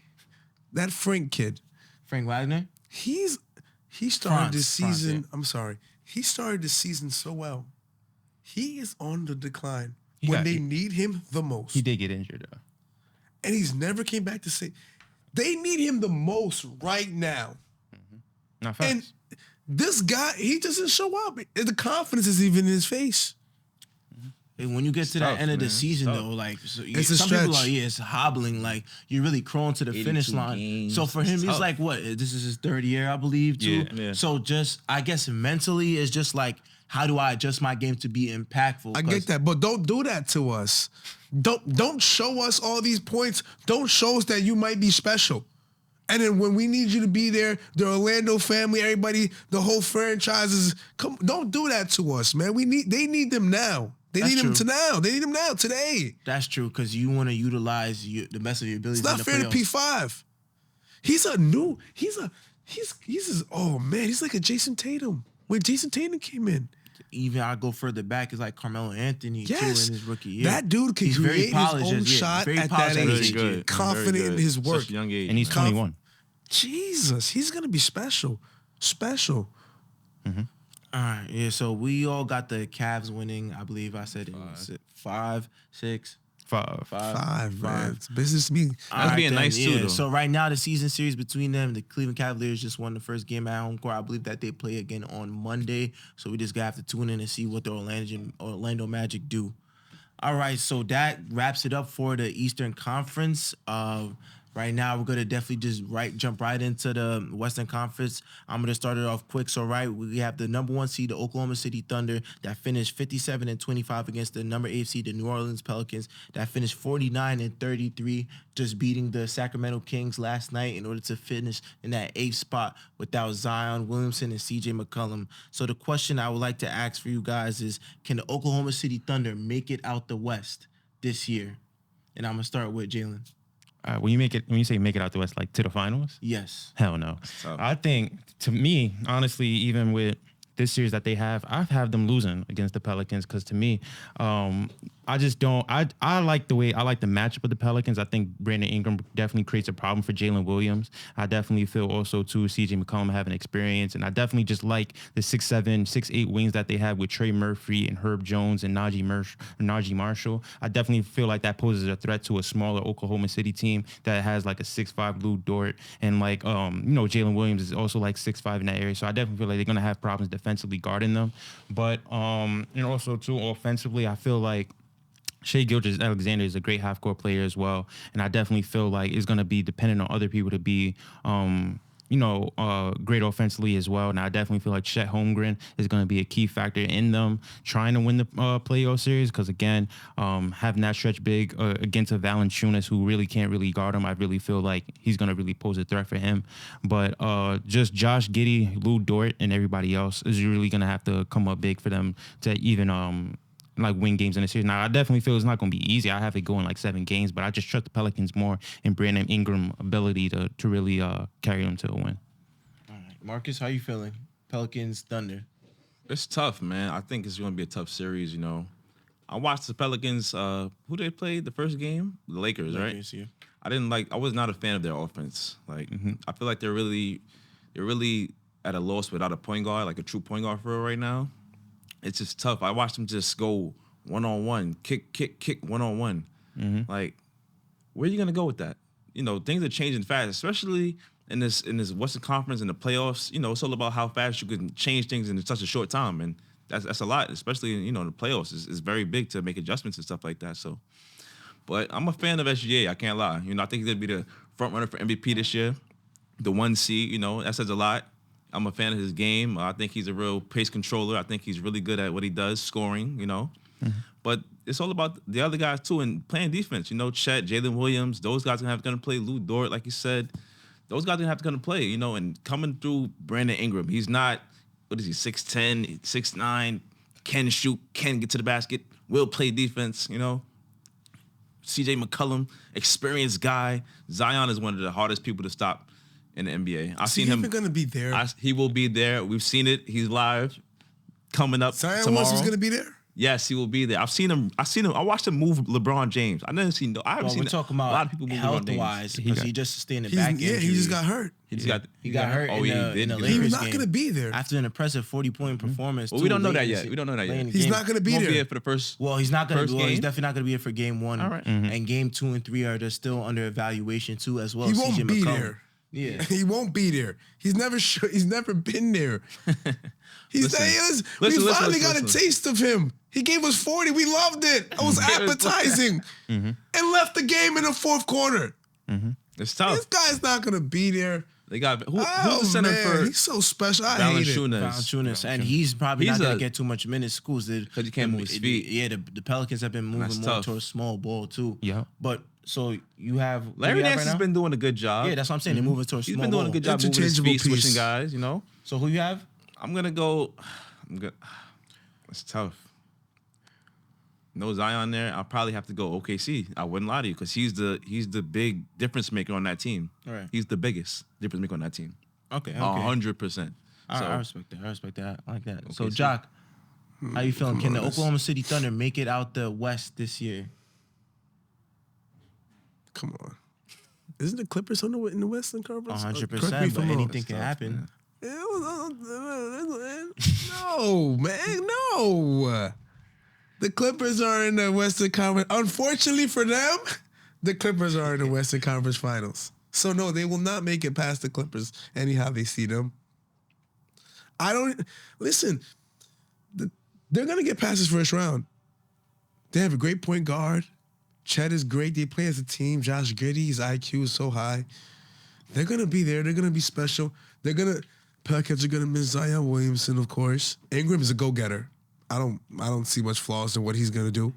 That Frank kid. Frank Wagner. He started this France, season. yeah. I'm sorry. He started this season so well. He is on the decline He when got- they need him the most. He did get injured though. And he's never came back to say they need him the most right now. Not And fast. this guy, he doesn't show up. The confidence is even in his face. And when you get to that tough, end of the man. season, It's though, like It's a some people stretch. are, it's hobbling. Like you're really crawling to the finish 82 line. games. So for him, It's he's tough. like, what? This is his 3rd year, I believe, too. Yeah. So just, I guess mentally, it's just like, how do I adjust my game to be impactful? I get that, but don't do that to us. Don't show us all these points. Don't show us that you might be special. And then when we need you to be there, the Orlando family, everybody, the whole franchise is come. Don't do that to us, man. They need them now. They That's need them true. to now. They need them now, today. That's true, because you want to utilize the best of your abilities. It's not in the fair to playoffs. P5. He's like a Jason Tatum. When Jason Tatum came in. Even I go further back, it's like Carmelo Anthony too in Yes. his rookie year. That dude can He's create his polished, own yeah, shot very at polished that at his age. age, Very yeah. good. Confident Very in good. his work. Such a young age. And he's man. 21. Jesus, he's gonna be special. Special. All right, yeah. So we all got the Cavs winning. I believe I said it was 5, 6, 5. 5, man. It's business to me. That's being nice too, though. So right now the season series between them, the Cleveland Cavaliers just won the first game at home court. I believe that they play again on Monday. So we just gotta have to tune in and see what the Orlando Magic do. All right, so that wraps it up for the Eastern Conference. Right now, we're gonna definitely just jump right into the Western Conference. I'm gonna start it off quick. So, we have the number 1 seed, the Oklahoma City Thunder, that finished 57-25 against the number 8 seed, the New Orleans Pelicans, that finished 49-33, just beating the Sacramento Kings last night in order to finish in that 8th spot without Zion Williamson and CJ McCollum. So, the question I would like to ask for you guys is, can the Oklahoma City Thunder make it out the West this year? And I'm gonna start with Jalen. When you say make it out the West, like to the finals? Yes. Hell no. tough. I think, to me, honestly, even with this series that they have, I've had them losing against the Pelicans because to me, I just don't. I like the matchup with the Pelicans. I think Brandon Ingram definitely creates a problem for Jalen Williams. I definitely feel also too CJ McCollum having experience, and I definitely just like the 6'7", 6'8" wings that they have with Trey Murphy and Herb Jones and Najee Marshall. I definitely feel like that poses a threat to a smaller Oklahoma City team that has like a 6'5" Lou Dort, and like Jalen Williams is also like 6'5" in that area. So I definitely feel like they're gonna have problems defensively guarding them. But and also too offensively, I feel like Shai Gilgeous-Alexander is a great half-court player as well, and I definitely feel like it's going to be dependent on other people to be great offensively as well. And I definitely feel like Chet Holmgren is going to be a key factor in them trying to win the playoff series. Because again, having that stretch big against a Valanciunas who really can't really guard him, I really feel like he's going to really pose a threat for him. But just Josh Giddey, Lou Dort, and everybody else is really going to have to come up big for them to even like win games in the series. Now, I definitely feel it's not going to be easy. I have it going like 7 games, but I just trust the Pelicans more in Brandon Ingram ability to really carry them to a win. All right, Marcus, how you feeling? Pelicans, Thunder. It's tough, man. I think it's going to be a tough series. I watched the Pelicans. Who they played the first game? The Lakers, right? Lakers, yeah. I was not a fan of their offense. Like, I feel like they're really at a loss without a point guard, like a true point guard for real right now. It's just tough. I watched them just go one-on-one, kick, one-on-one. Like, where are you gonna go with that? Things are changing fast, especially in this Western Conference and the playoffs. It's all about how fast you can change things in such a short time, and that's a lot, especially in the playoffs. It's very big to make adjustments and stuff like that. So, but I'm a fan of SGA. I can't lie. I think he's gonna be the front runner for MVP this year, the 1 seed. That says a lot. I'm a fan of his game. I think he's a real pace controller. I think he's really good at what he does, scoring, But it's all about the other guys, too, and playing defense. Chet, Jalen Williams, those guys are going to play. Lou Dort, like you said, those guys are going to have to play, and coming through Brandon Ingram. He's not, 6'10", 6'9", can shoot, can get to the basket, will play defense, CJ McCollum, experienced guy. Zion is one of the hardest people to stop in the NBA. I've seen him. He's going to be there. He will be there. We've seen it. He's live coming up Zion tomorrow. Williamson's going to be there? Yes, he will be there. I've seen him. I watched him move LeBron James. I haven't seen We're talking about a lot of people move LeBron James. health-wise because he just sustained a back injury. He just got hurt. He got hurt in the Lakers game. He's not going to be there. After an impressive 40-point performance. Well, we don't know that yet. We don't know that yet. He's not going to be there. He won't be here for the first. Well, he's not going to. game. He's definitely not going to be here for game 1. All right. And game 2 and 3 are just still under evaluation too, as well. He as won't CJ be McCollum. there. Yeah, he won't be there. He's never been there. We finally got a taste of him. He gave us 40. We loved it. It was appetizing. And left the game in the fourth quarter. It's tough. This guy's not gonna be there. They got who's the center for? He's so special. I hate it. Valanciunas, and he's probably not going to get too much minutes. Schools because he can't move his feet. Yeah, the Pelicans have been moving more towards small ball too. Yeah, but so you have Larry Nance has been doing a good job. Yeah, that's what I'm saying. They're moving towards small ball. He's been doing a good job moving his feet, switching guys. So who you have? I'm gonna go. It's tough. No Zion there. I'll probably have to go OKC. I wouldn't lie to you because he's the big difference maker on that team. All right. He's the biggest difference maker on that team. Okay. 100%. I respect that. I like that. Okay, so Jock, how you feeling? Can the Oklahoma City Thunder make it out the West this year? Come on. Isn't the Clippers in the Western Conference? 100%, but anything can happen. No, man, no. The Clippers are in the Western Conference. Unfortunately for them, the Clippers are in the Western Conference Finals. So, no, they will not make it past the Clippers anyhow they see them. Listen, they're going to get past this first round. They have a great point guard. Chet is great. They play as a team. Josh Giddey's IQ is so high. They're going to be there. They're going to be special. Pelicans are going to miss Zion Williamson, of course. Ingram is a go-getter. I don't see much flaws in what he's gonna do.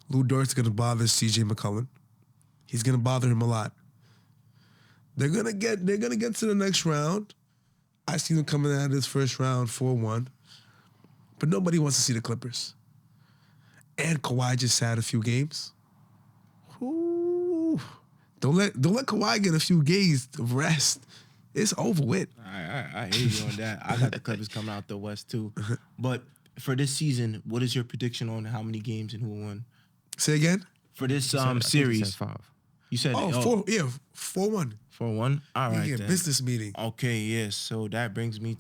Lou Dort's gonna bother CJ McCollum. He's gonna bother him a lot. They're gonna get to the next round. I see them coming out of this first round 4-1. But nobody wants to see the Clippers. And Kawhi just had a few games. Ooh. Don't let Kawhi get a few games of rest. It's over with. I hear you on that. I got the Clippers coming out the West too. But for this season, what is your prediction on how many games and who won? Say again? For this series. You said 5. You said 4-1. 4-1? All right, then. Business meeting. Okay, yes. So that brings me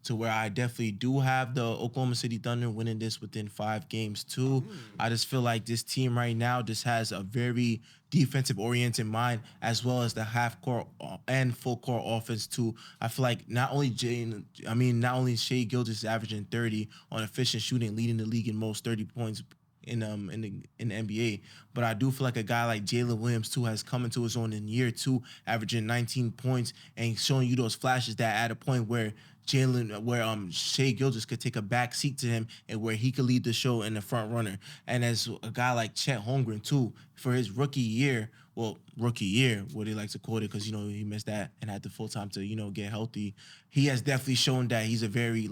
to where I definitely do have the Oklahoma City Thunder winning this within 5 games too. I just feel like this team right now just has a very defensive-oriented mind, as well as the half-court and full-court offense too. I feel like not only Shai Gilgeous is averaging 30 on efficient shooting, leading the league in most 30 points in the NBA. But I do feel like a guy like Jalen Williams too has come into his own in year 2, averaging 19 points and showing you those flashes that at a point where Shea Gilgeous could take a back seat to him and where he could lead the show in the front runner. And as a guy like Chet Holmgren too, for his rookie year, what they like to quote it, because he missed that and had the full time to get healthy. He has definitely shown that he's a very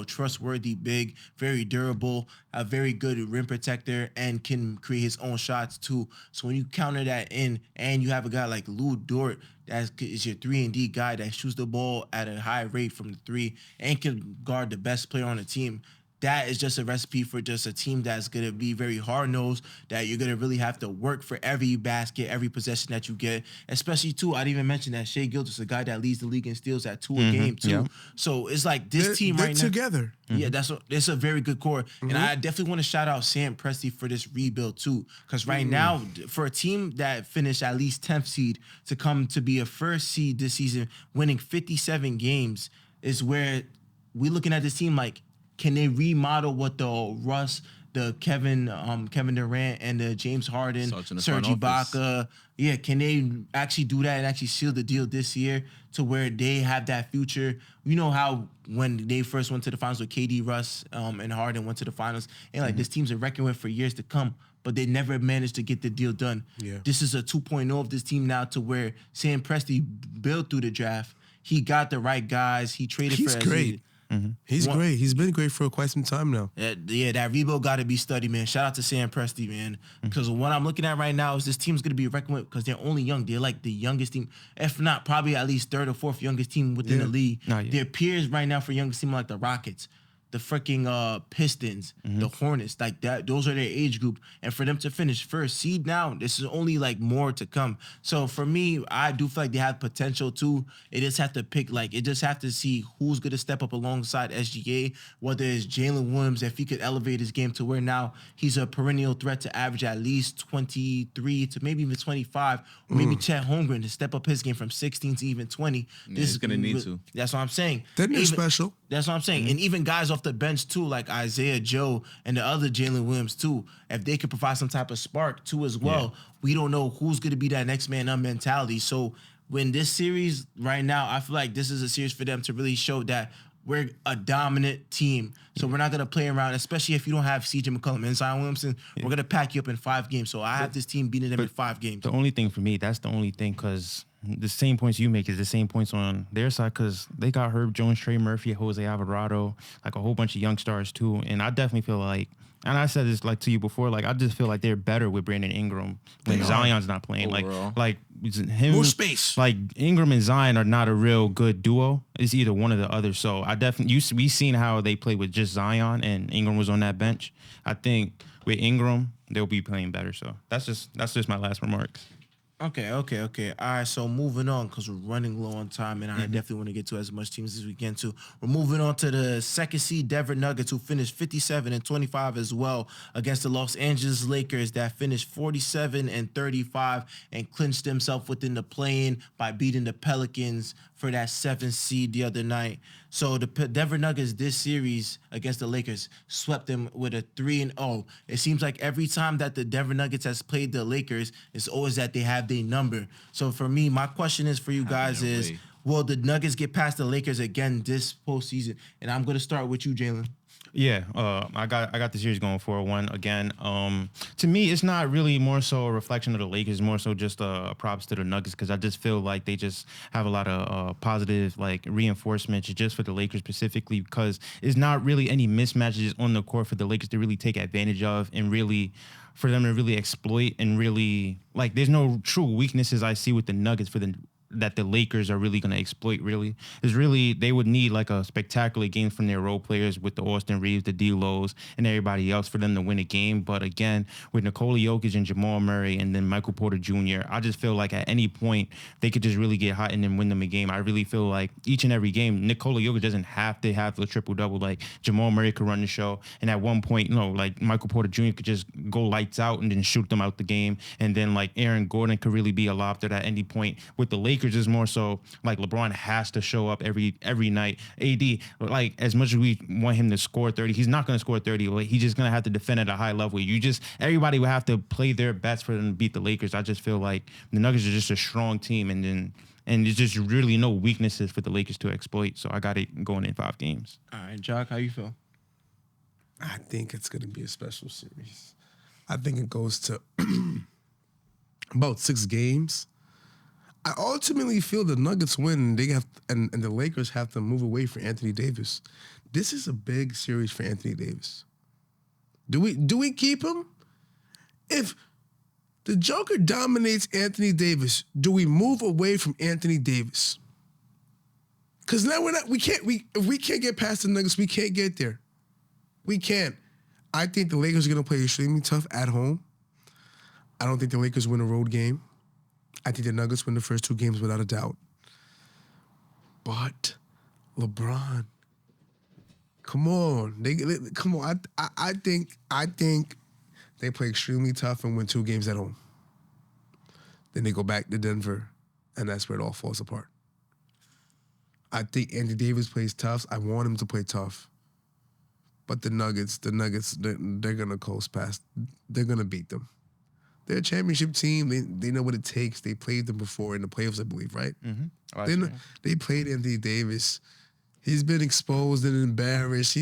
trustworthy big, very durable, a very good rim protector, and can create his own shots too. So when you counter that in, and you have a guy like Lou Dort that is your 3-and-D guy that shoots the ball at a high rate from the 3 and can guard the best player on the team, that is just a recipe for just a team that's going to be very hard-nosed, that you're going to really have to work for every basket, every possession that you get, especially, too, I'd even mention that Shea Gilgeous, a guy that leads the league in steals at 2 a game, too. Yeah. So it's like this team they're right now. together. Yeah, it's a very good core. And I definitely want to shout out Sam Presti for this rebuild, too, because right now, for a team that finished at least 10th seed to come to be a first seed this season, winning 57 games, is where we're looking at this team like, can they remodel what the Russ, the Kevin Durant, and the James Harden, Serge Ibaka? Yeah, can they actually do that and actually seal the deal this year to where they have that future? You know how when they first went to the finals with KD, Russ, and Harden went to the finals, and this team's a reckon with for years to come, but they never managed to get the deal done. Yeah. This is a 2.0 of this team now, to where Sam Presti built through the draft. He got the right guys. He traded He's for great. He's great. He's been great for quite some time now. Yeah, that rebuild got to be studied, man. Shout out to Sam Presti, man. Because what I'm looking at right now is this team's going to be reckoned with because they're only young. They're like the youngest team, if not probably at least 3rd or 4th youngest team within the league. Their peers right now for youngest team are like the Rockets, the freaking Pistons, the Hornets, like that. Those are their age group. And for them to finish first seed now, this is only like more to come. So for me, I do feel like they have potential too. It just have to pick, it just have to see who's going to step up alongside SGA, whether it's Jalen Williams, if he could elevate his game to where now he's a perennial threat to average at least 23 to maybe even 25, or maybe Chet Holmgren to step up his game from 16 to even 20. He's going to need to. That's what I'm saying. Then they're special. That's what I'm saying. And even guys off the bench too, like Isaiah Joe and the other Jalen Williams too, if they could provide some type of spark too as well, we don't know who's going to be that next man up mentality. So when this series right now, I feel like this is a series for them to really show that we're a dominant team. So we're not going to play around, especially if you don't have CJ McCollum and Zion Williamson. We're going to pack you up in 5 games. So I have this team beating them in 5 games. The only thing for me, that's the only thing, because the same points you make is the same points on their side, because they got Herb Jones, Trey Murphy, Jose Alvarado, like a whole bunch of young stars too. And I definitely feel like, and I said this to you before, I just feel like they're better with Brandon Ingram when Zion's not playing. Overall. Like him, More space. Like Ingram and Zion are not a real good duo. It's either one or the other. So I definitely we seen how they play with just Zion, and Ingram was on that bench. I think with Ingram they'll be playing better. So that's just my last remarks. Okay. All right, so moving on, because we're running low on time, and I definitely want to get to as much teams as we can to. We're moving on to the 2nd seed Denver Nuggets, who finished 57-25 as well against the Los Angeles Lakers that finished 47-35 and clinched themselves within the play-in by beating the Pelicans for that 7th seed the other night. So the Denver Nuggets this series against the Lakers swept them with a 3-0. It seems like every time that the Denver Nuggets has played the Lakers, it's always that they have their number. So for me, my question is for you guys is, will the Nuggets get past the Lakers again this postseason? And I'm going to start with you, Jalen. Yeah, I got the series going 4-1 again. To me, it's not really more so a reflection of the Lakers, more so just props to the Nuggets, because I just feel like they just have a lot of positive reinforcements just for the Lakers specifically, because it's not really any mismatches on the court for the Lakers to really take advantage of and really for them to really exploit, and really there's no true weaknesses I see with the Nuggets that the Lakers are really going to exploit. Really, is really they would need a spectacular game from their role players with the Austin Reeves, the D-Lows, and everybody else for them to win a game. But again, with Nikola Jokic and Jamal Murray and then Michael Porter Jr., I just feel like at any point they could just really get hot and then win them a game. I really feel like each and every game, Nikola Jokic doesn't have to have the triple-double. Jamal Murray could run the show, and at one point, Michael Porter Jr. could just go lights out and then shoot them out the game. And then Aaron Gordon could really be a lobster at any point with the Lakers. Lakers is more so like LeBron has to show up every night. AD, like as much as we want him to score 30, he's not going to score 30. Like, he's just going to have to defend at a high level. Everybody will have to play their best for them to beat the Lakers. I just feel like the Nuggets are just a strong team, and there's just really no weaknesses for the Lakers to exploit. So I got it going in 5 games. All right, Jock, how you feel? I think it's going to be a special series. I think it goes to about 6 games. I ultimately feel the Nuggets win. And the Lakers have to move away from Anthony Davis. This is a big series for Anthony Davis. Do we keep him? If the Joker dominates Anthony Davis, do we move away from Anthony Davis? Because now if we can't get past the Nuggets, we can't get there. We can't. I think the Lakers are going to play extremely tough at home. I don't think the Lakers win a road game. I think the Nuggets win the first 2 games without a doubt. But LeBron, come on, come on. I think they play extremely tough and win 2 games at home. Then they go back to Denver, and that's where it all falls apart. I think Anthony Davis plays tough. I want him to play tough. But the Nuggets, they're going to coast past. They're going to beat them. They're a championship team. They know what it takes. They played them before in the playoffs, I believe, right? Mm-hmm. They played Anthony Davis. He's been exposed and embarrassed.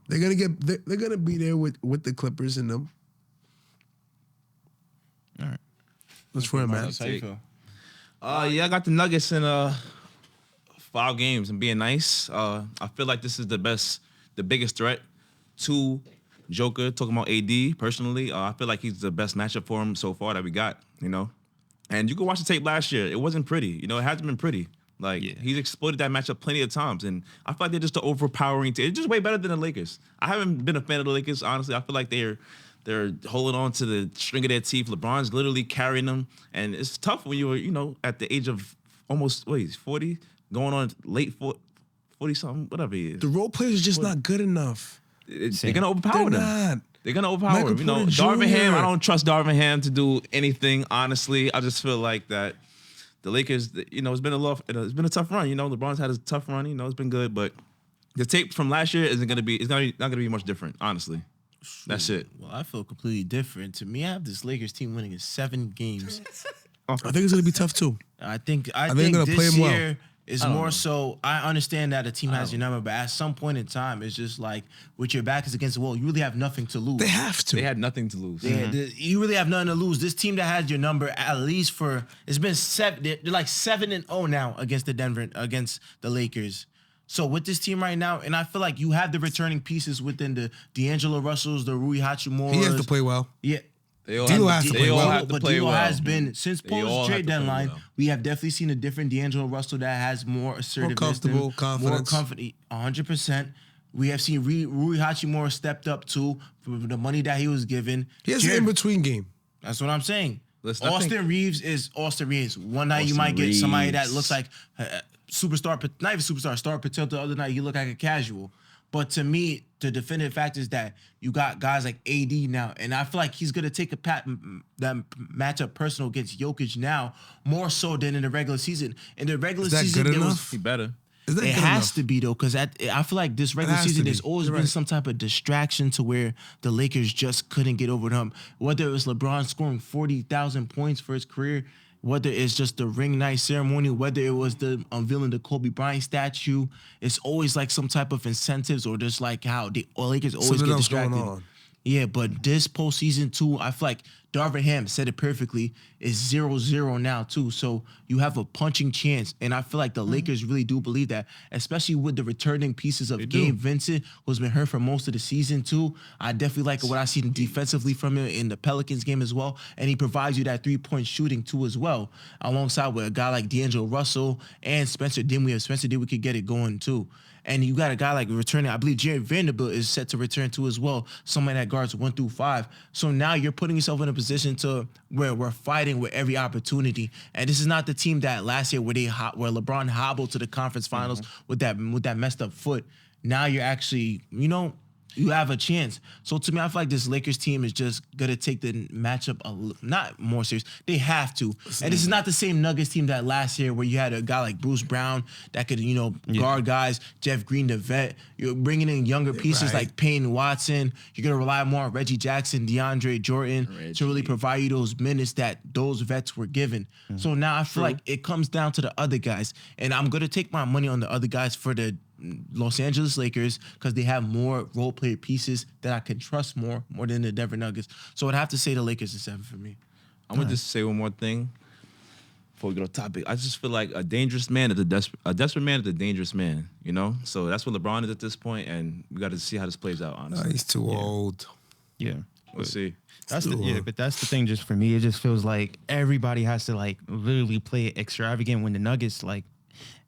They're gonna be there with the Clippers in them. All right. What's for him, man? How you feel? Yeah, I got the Nuggets in 5 games and being nice. I feel like this is the biggest threat to Joker. Talking about AD personally, I feel like he's the best matchup for him so far that we got. And you can watch the tape last year. It wasn't pretty. It hasn't been pretty. He's exploited that matchup plenty of times, and I feel like they're just an overpowering team. It's just way better than the Lakers. I haven't been a fan of the Lakers, honestly. I feel like they're holding on to the string of their teeth. LeBron's literally carrying them, and it's tough when you're, at the age of almost 40, going on late 40 something, whatever he is. The role players are just not good enough. They're gonna overpower them. Not. They're gonna overpower him. Darvin Ham. I don't trust Darvin Ham to do anything. Honestly, I just feel like that. The Lakers, it's been a tough run. LeBron's had a tough run. It's been good, but the tape from last year not gonna be much different. Honestly, that's it. Well, I feel completely different. To me, I have this Lakers team winning in 7 games. I think it's gonna be tough too. I think they're gonna this play him well. year is more so. I understand that a team has your number, but at some point in time, it's just like with your back is against the wall, you really have nothing to lose. They have to. They had nothing to lose. You really have nothing to lose. This team that has your number, at least it's been 7. They're like 7-0 now against the Lakers. So with this team right now, and I feel like you have the returning pieces within the D'Angelo Russells, the Rui Hachimuras. He has to play well. Yeah. D'Lo has to play well. But D'Lo has been, since post-trade deadline, well. we have definitely seen a different D'Angelo Russell that has more assertiveness. More comfortable, confidence. More confident, 100%. We have seen Rui Hachimura stepped up too for the money that he was given. He has an in-between game. That's what I'm saying. Listen, Austin Reeves is Austin Reeves. One night you might get somebody that looks like a superstar, not even superstar, star potential. The other night you look like a casual. But to me, the definitive fact is that you got guys like AD now, and I feel like he's gonna take that matchup personal against Jokic now more so than in the regular season. In the regular season, good there enough? He better. Is that it good has enough? to be though, because I feel like this regular has to season, be. there's always You're been right. some type of distraction to where the Lakers just couldn't get over them. Whether it was LeBron scoring 40,000 points for his career, whether it's just the ring night ceremony, whether it was the unveiling the Kobe Bryant statue, it's always like some type of incentives or just like how the Lakers always Something get else distracted. going on. Yeah, but this postseason too, I feel like Darvin Ham said it perfectly, is 0-0 now too. So you have a punching chance. And I feel like the Lakers really do believe that, especially with the returning pieces of Gabe Vincent, who's been hurt for most of the season too. I definitely like what I see defensively from him in the Pelicans game as well. And he provides you that 3-point shooting too as well, alongside with a guy like D'Angelo Russell and Spencer Dinwiddie. If Spencer Dinwiddie could get it going too. And you got a guy like returning, I believe Jared Vanderbilt is set to return too as well, somebody that guards 1 through 5. So now you're putting yourself in a position to where we're fighting with every opportunity. And this is not the team that last year where LeBron hobbled to the conference finals with that messed up foot. Now you're actually, you have a chance. So to me, I feel like this Lakers team is just gonna take the matchup not more serious. They have to. And this is not the same Nuggets team that last year where you had a guy like Bruce Brown that could, guard guys. Jeff Green, the vet. You're bringing in younger pieces like Payne Watson. You're gonna rely more on Reggie Jackson, DeAndre Jordan to really provide you those minutes that those vets were given. So now I feel like it comes down to the other guys, and I'm gonna take my money on the other guys for the Los Angeles Lakers because they have more role player pieces that I can trust more than the Denver Nuggets. So I'd have to say the Lakers is 7 for me. I'm gonna just say one more thing before we go to topic. I just feel like a dangerous man is a desperate man is a dangerous man. So that's what LeBron is at this point, and we got to see how this plays out. Honestly, He's too old. Yeah. We'll see. But that's the thing. Just for me, it just feels like everybody has to like literally play extravagant when the Nuggets like.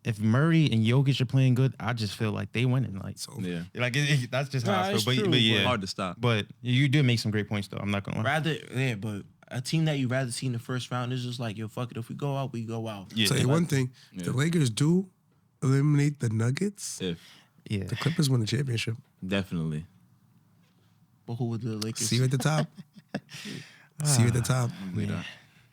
If Murray and Jokic are playing good, I just feel like they winning. Like, that's just how I feel. But yeah, hard to stop. But you did make some great points, though. I'm not gonna lie. But a team that you rather see in the first round is just like, yo, fuck it. If we go out, we go out. Yeah. Tell you one thing: the Lakers do eliminate the Nuggets. The Clippers win the championship. Definitely. But who would the Lakers see you at the top? See you at the top.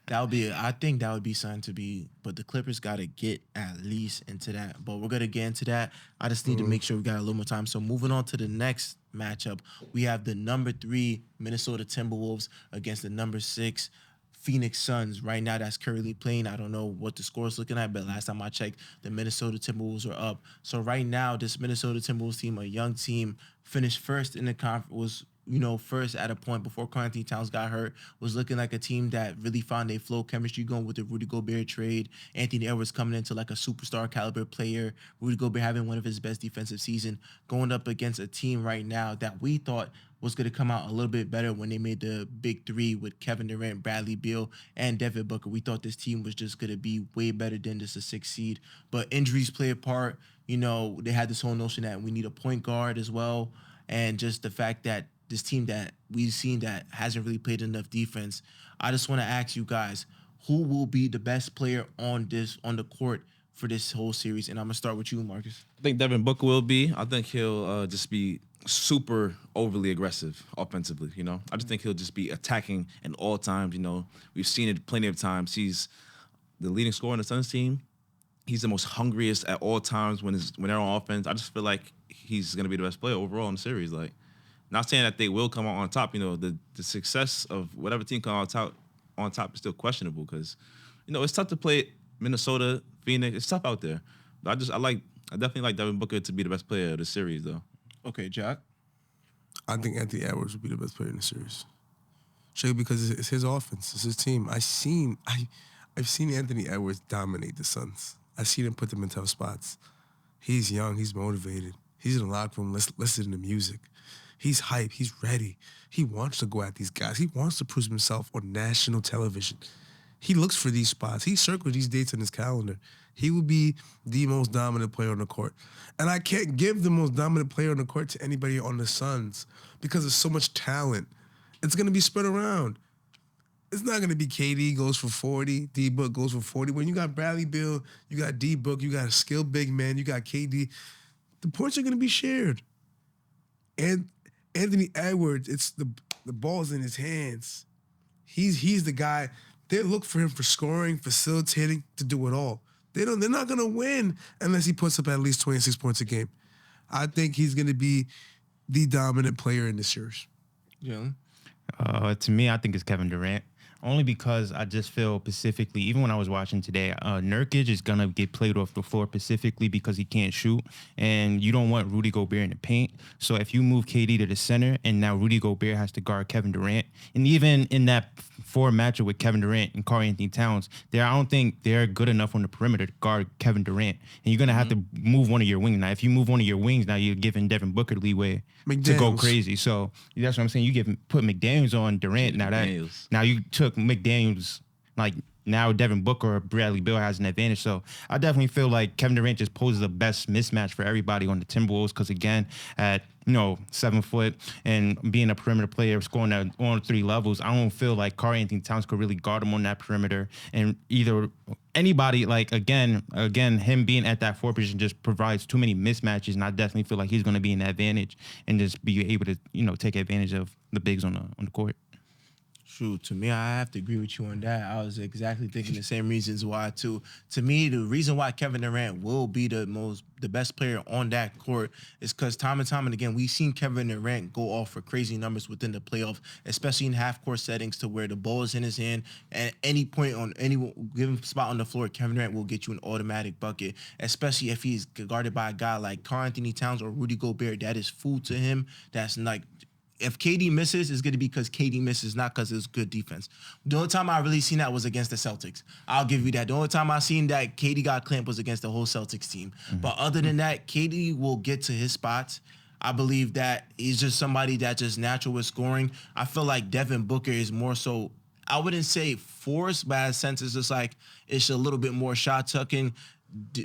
I think that would be something to be, but the Clippers got to get at least into that. But we're going to get into that. I just need to make sure we got a little more time. So moving on to the next matchup, we have the number 3 Minnesota Timberwolves against the number 6 Phoenix Suns. Right now, that's currently playing. I don't know what the score is looking at, but last time I checked, the Minnesota Timberwolves are up. So right now, this Minnesota Timberwolves team, a young team, finished first in the conference, was first at a point before Karl Anthony Towns got hurt, was looking like a team that really found their flow chemistry going with the Rudy Gobert trade. Anthony Edwards coming into like a superstar caliber player. Rudy Gobert having one of his best defensive season, going up against a team right now that we thought was going to come out a little bit better when they made the big 3 with Kevin Durant, Bradley Beal, and Devin Booker. We thought this team was just going to be way better than just a 6 seed. But injuries play a part. They had this whole notion that we need a point guard as well. And just the fact that this team that we've seen that hasn't really played enough defense. I just want to ask you guys, who will be the best player on the court for this whole series? And I'm going to start with you, Marcus. I think Devin Booker will be. I think he'll just be super overly aggressive offensively, I just think he'll just be attacking at all times, We've seen it plenty of times. He's the leading scorer on the Suns team. He's the most hungriest at all times when they're on offense. I just feel like he's going to be the best player overall in the series. Like, not saying that they will come out on top. The success of whatever team comes on top is still questionable because, it's tough to play Minnesota, Phoenix. It's tough out there. But I definitely like Devin Booker to be the best player of the series, though. Okay, Jack. I think Anthony Edwards would be the best player in the series. Straight because it's his offense, it's his team. I've seen Anthony Edwards dominate the Suns. I've seen him put them in tough spots. He's young. He's motivated. He's in the locker room listening to music. He's hype. He's ready. He wants to go at these guys. He wants to prove himself on national television. He looks for these spots. He circles these dates in his calendar. He will be the most dominant player on the court. And I can't give the most dominant player on the court to anybody on the Suns because there's so much talent. It's going to be spread around. It's not going to be KD goes for 40, D-Book goes for 40. When you got Bradley Beal, you got D-Book, you got a skilled big man, you got KD, the points are going to be shared. And Anthony Edwards, it's the ball's in his hands. He's the guy. They look for him for scoring, facilitating, to do it all. They're not gonna win unless he puts up at least 26 points a game. I think he's gonna be the dominant player in this series. Yeah. To me, I think it's Kevin Durant. Only because I just feel specifically, even when I was watching today, Nurkic is going to get played off the floor specifically because he can't shoot. And you don't want Rudy Gobert in the paint. So if you move KD to the center and now Rudy Gobert has to guard Kevin Durant, and even in that 4 matchup with Kevin Durant and Karl Anthony Towns, I don't think they're good enough on the perimeter to guard Kevin Durant. And you're going to have to move one of your wings. Now, if you move one of your wings, now you're giving Devin Booker leeway to go crazy. So that's what I'm saying. Put McDaniels on Durant. Now you took McDaniels, like, now Devin Booker or Bradley Beal has an advantage. So I definitely feel like Kevin Durant just poses the best mismatch for everybody on the Timberwolves because, again, at 7 foot and being a perimeter player, scoring at on 3 levels, I don't feel like Karl-Anthony Towns could really guard him on that perimeter. And either anybody, like, again, him being at that 4 position just provides too many mismatches, and I definitely feel like he's going to be an advantage and just be able to, take advantage of the bigs on the court. True. To me, I have to agree with you on that. I was exactly thinking the same reasons why too. To me, the reason why Kevin Durant will be the best player on that court is because time and time and again, we've seen Kevin Durant go off for crazy numbers within the playoff, especially in half-court settings to where the ball is in his hand. At any point on any given spot on the floor, Kevin Durant will get you an automatic bucket, especially if he's guarded by a guy like Karl-Anthony Towns or Rudy Gobert. That is food to him. That's like, if KD misses, it's going to be because KD misses, not because it's good defense. The only time I really seen that was against the Celtics. I'll give you that. The only time I seen that KD got clamped was against the whole Celtics team. Mm-hmm. But other than that, KD will get to his spots. I believe that he's just somebody that's just natural with scoring. I feel like Devin Booker is more so, I wouldn't say forced, but in a sense it's just like it's a little bit more shot tucking.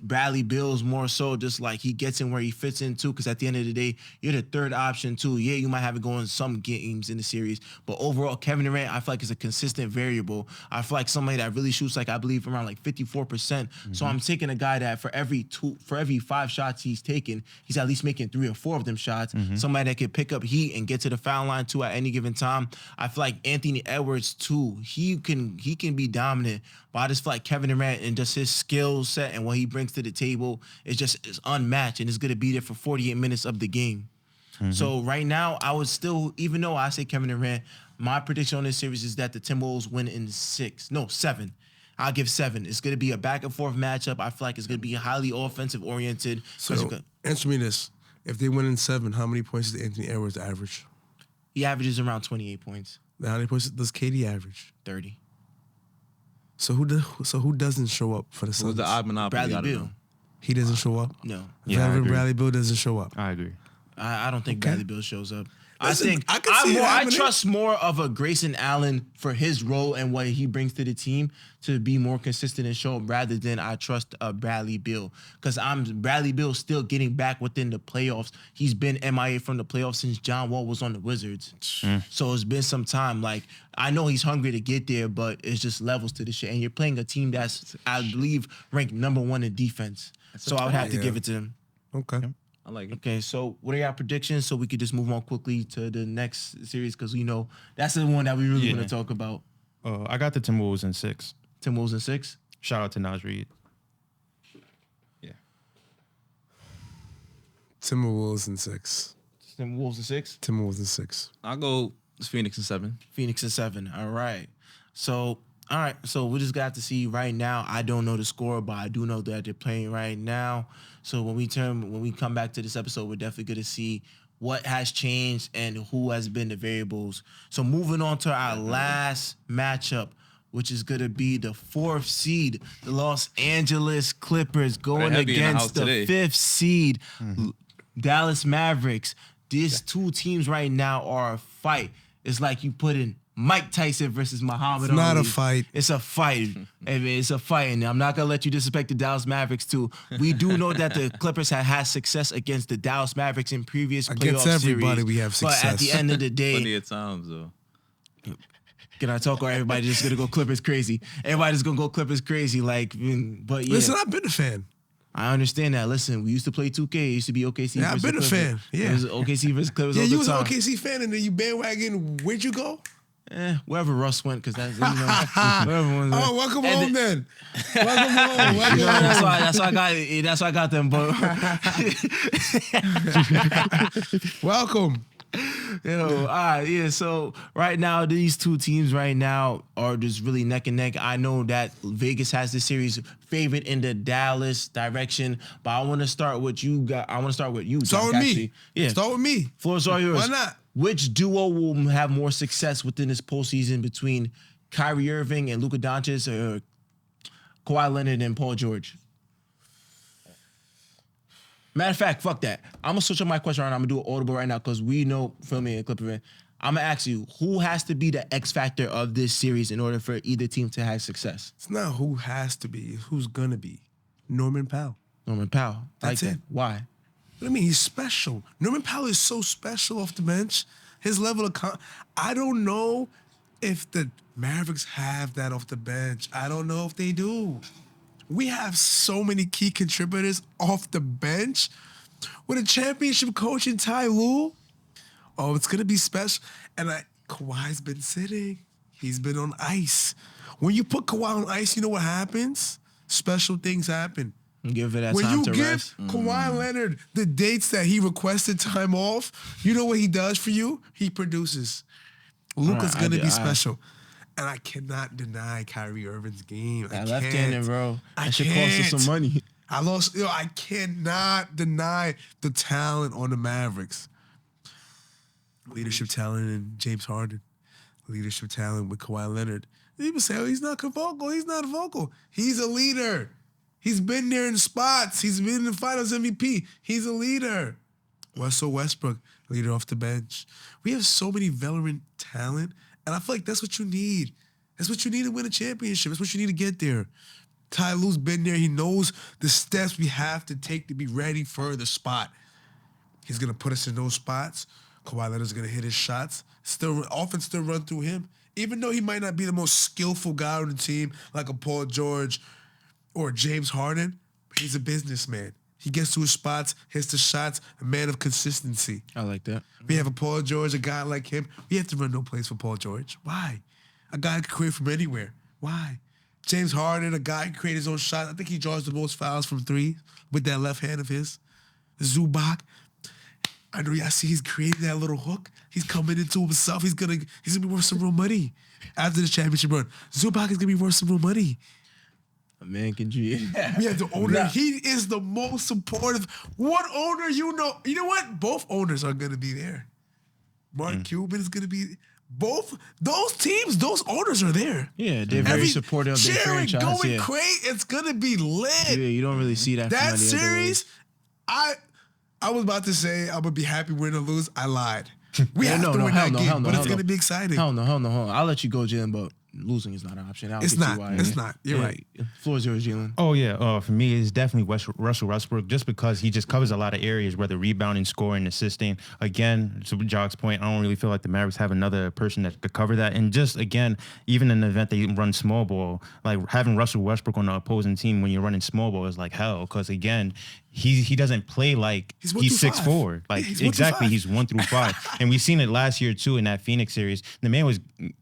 Bradley Beal's more so just like he gets in where he fits in too, because at the end of the day, you're the third option too. Yeah, you might have it going some games in the series, but overall, Kevin Durant, I feel like is a consistent variable. I feel like somebody that really shoots like I believe around like 54%. Mm-hmm. So I'm taking a guy that for every 5 shots he's taken, he's at least making 3 or 4 of them shots. Mm-hmm. Somebody that can pick up heat and get to the foul line too at any given time. I feel like Anthony Edwards too. He can be dominant, but I just feel like Kevin Durant and just his skill set and what he brings to the table is unmatched, and it's going to be there for 48 minutes of the game. Mm-hmm. So right now, I would still, even though I say Kevin Durant, my prediction on this series is that the Timberwolves win in 7. I'll give 7. It's going to be a back and forth matchup. I feel like it's going to be highly offensive oriented. So answer me this. If they win in 7, how many points does Anthony Edwards average? He averages around 28 points. How many points does KD average? 30. So who doesn't show up for the Suns? Who's the odd monopoly? Bradley Beal. He doesn't show up? No. Yeah, Veteran Bradley Beal doesn't show up. I agree. I don't think Bradley Beal shows up. Listen, I trust more of a Grayson Allen for his role and what he brings to the team to be more consistent and show up rather than I trust Bradley Beal, because Bradley Beal still getting back within the playoffs. He's been MIA from the playoffs since John Wall was on the Wizards. So it's been some time. Like, I know he's hungry to get there, but it's just levels to this shit. And you're playing a team that's, I believe, ranked number 1 in defense. So I would have to give it to him. Okay. I like it. Okay, so what are your predictions so we could just move on quickly to the next series, because we know that's the one that we really want to talk about. I got the Timberwolves in 6. Timberwolves in 6? Shout out to Naz Reid. Yeah. Timberwolves in 6. Timberwolves in 6? Timberwolves in 6. I'll go Phoenix in 7. Phoenix in 7. All right. So we just got to see right now. I don't know the score, but I do know that they're playing right now. So when we come back to this episode, we're definitely going to see what has changed and who has been the variables. So moving on to our last matchup, which is going to be the 4th seed, the Los Angeles Clippers going against the 5th seed, Dallas Mavericks. These two teams right now are a fight. It's like you put in Mike Tyson versus Muhammad Ali. It's not a fight. It's a fight. I mean, it's a fight. And I'm not going to let you disrespect the Dallas Mavericks, too. We do know that the Clippers have had success against the Dallas Mavericks in previous playoff series. Against everybody we have success. But at the end of the day... Plenty of times, though. Can I talk, or everybody just going to go Clippers crazy? Everybody's going to go Clippers crazy. But yeah. Listen, I've been a fan. I understand that. Listen, we used to play 2K. It used to be OKC yeah, versus I've been a fan. Yeah. It was OKC versus Clippers all the time. Yeah, you was an OKC fan, and then you bandwagon. Where'd you go? Wherever Russ went, because that's welcome home then. Welcome home. That's why I got them. But welcome. all right, yeah. So right now, these two teams right now are just really neck and neck. I know that Vegas has this series favored in the Dallas direction, but I want to start with you. I want to start with you. Start with me. Yeah, start with me. Floor's all yours. Why not? Which duo will have more success within this postseason between Kyrie Irving and Luka Doncic, or Kawhi Leonard and Paul George? Matter of fact, fuck that. I'm going to switch up my question around. I'm going to do it audible right now because we know, feel me, and Clipper. I'm gonna ask you, who has to be the X factor of this series in order for either team to have success? It's not who has to be, it's who's gonna be. Norman Powell. Norman Powell. That's like it. That. Why? What do you mean? He's special. Norman Powell is so special off the bench. His level of I don't know if the Mavericks have that off the bench. I don't know if they do. We have so many key contributors off the bench. With a championship coach in Ty Lue, oh, it's gonna be special. And Kawhi's been sitting. He's been on ice. When you put Kawhi on ice, you know what happens? Special things happen. Give it that When time you to give rest. Kawhi Leonard the dates that he requested time off, you know what he does for you? He produces. Luka's Alright, gonna be special. And I cannot deny Kyrie Irving's game. That left-handed, bro. That should cost us can't. some money. I cannot deny the talent on the Mavericks. Leadership talent in James Harden. Leadership talent with Kawhi Leonard. People say, oh, he's not vocal. He's not vocal. He's a leader. He's been there in spots. He's been in the finals MVP. He's a leader. Russell Westbrook, leader off the bench. We have so many veteran talent, and I feel like that's what you need. That's what you need to win a championship. That's what you need to get there. Ty Lue's been there. He knows the steps we have to take to be ready for the spot. He's going to put us in those spots. Kawhi Leonard's going to hit his shots. Offense still run through him. Even though he might not be the most skillful guy on the team, like a Paul George or James Harden, he's a businessman. He gets to his spots, hits the shots, a man of consistency. I like that. We have a Paul George, a guy like him. We have to run no plays for Paul George. Why? A guy who can create from anywhere. Why? James Harden, a guy who can create his own shot. I think he draws the most fouls from three with that left hand of his. Zubac. I know y'all see he's creating that little hook. He's coming into himself. He's gonna be worth some real money after the championship run. Zubac is gonna be worth some real money. A man can dream. We have the owner. He is the most supportive. What owner you know? You know what? Both owners are gonna be there. Mark Cuban is gonna be. Both those teams, those owners are there. Yeah, they're very supportive of their franchise. Going crazy. It's gonna be lit. Yeah, you don't really see that. That from any series, I was about to say I'm gonna be happy win or lose. I lied. We have to win that game, but it's gonna be exciting. Hell no. I'll let you go, Jalen, but losing is not an option. It's not. It's not. You're right. Floor is yours, Jalen. Oh, yeah. For me, it's definitely Russell Westbrook just because he just covers a lot of areas, whether rebounding, scoring, assisting. Again, to Jock's point, I don't really feel like the Mavericks have another person that could cover that. And just, again, even in the event they run small ball, like having Russell Westbrook on the opposing team when you're running small ball is like hell because, again, he doesn't play like he's 6'4". Like, he's exactly, he's 1 through 5. And we've seen it last year, too, in that Phoenix series. The man was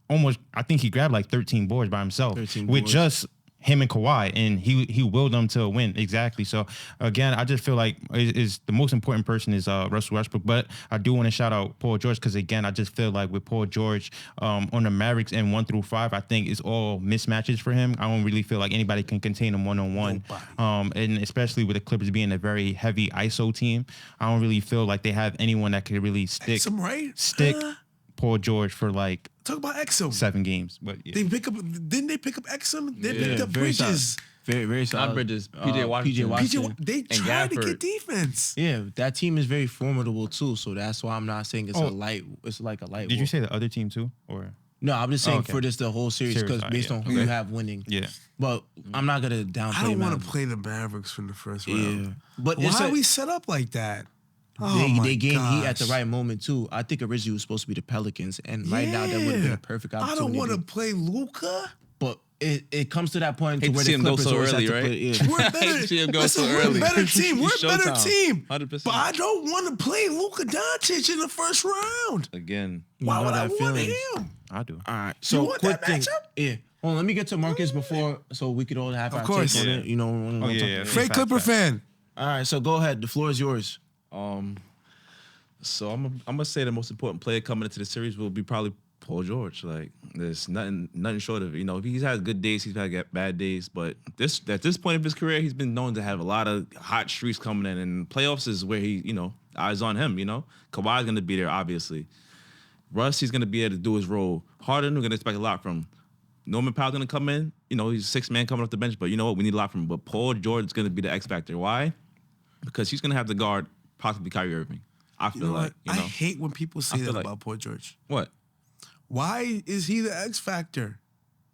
almost, I think he grabbed like 13 boards by himself with just him and Kawhi, and he willed them to a win. Exactly. So, again, I just feel like is the most important person is Russell Westbrook. But I do want to shout out Paul George because, again, I just feel like with Paul George on the Mavericks and 1 through 5, I think it's all mismatches for him. I don't really feel like anybody can contain him one-on-one. And especially with the Clippers being a very heavy ISO team, I don't really feel like they have anyone that could really stick Paul George for like talk about Exum 7 games. But yeah. Didn't they pick up Exum? They picked up Bridges. Very solid. Not Bridges. PJ Washington. They tried to get defense. Yeah, that team is very formidable too. So that's why I'm not saying it's It's like a light. Did you say the other team too, or? No, I'm just saying for the whole series because based on who you have winning. Yeah. But I'm not gonna downplay. I don't want to play the Mavericks from the first round. Yeah. But why are we set up like that? They gained heat at the right moment too. I think originally it was supposed to be the Pelicans, and right now that would have been a perfect opportunity. I don't want to play Luka. But it comes to that point to where the the Clippers go so always early, have to right? put. We're better. See him go so We're early. a better team. We're a better team. 100%. But I don't want to play Luka Doncic in the first round. Again. Why would I want feeling. him? I do. All right. So want quick that thing. matchup? Yeah. Well, let me get to Marcus before, so we could all have our course. take on it. You know. yeah. Fake Clipper fan. All right. So go ahead. The floor is yours. So I'm gonna say the most important player coming into the series will be probably Paul George. Like there's nothing short of it. You know, he's had good days, he's had bad days, but at this point of his career, he's been known to have a lot of hot streaks coming in, and playoffs is where he, eyes on him. Kawhi's gonna be there, obviously. Russ, he's gonna be able to do his role. Harden, we're gonna expect a lot from. Norman Powell's gonna come in. He's 6 man coming off the bench, but you know what? We need a lot from him. But Paul George is gonna be the X factor. Why? Because he's gonna have to guard possibly Kyrie Irving. I feel like, I hate when people say that like- about Paul George. What? Why is he the X factor?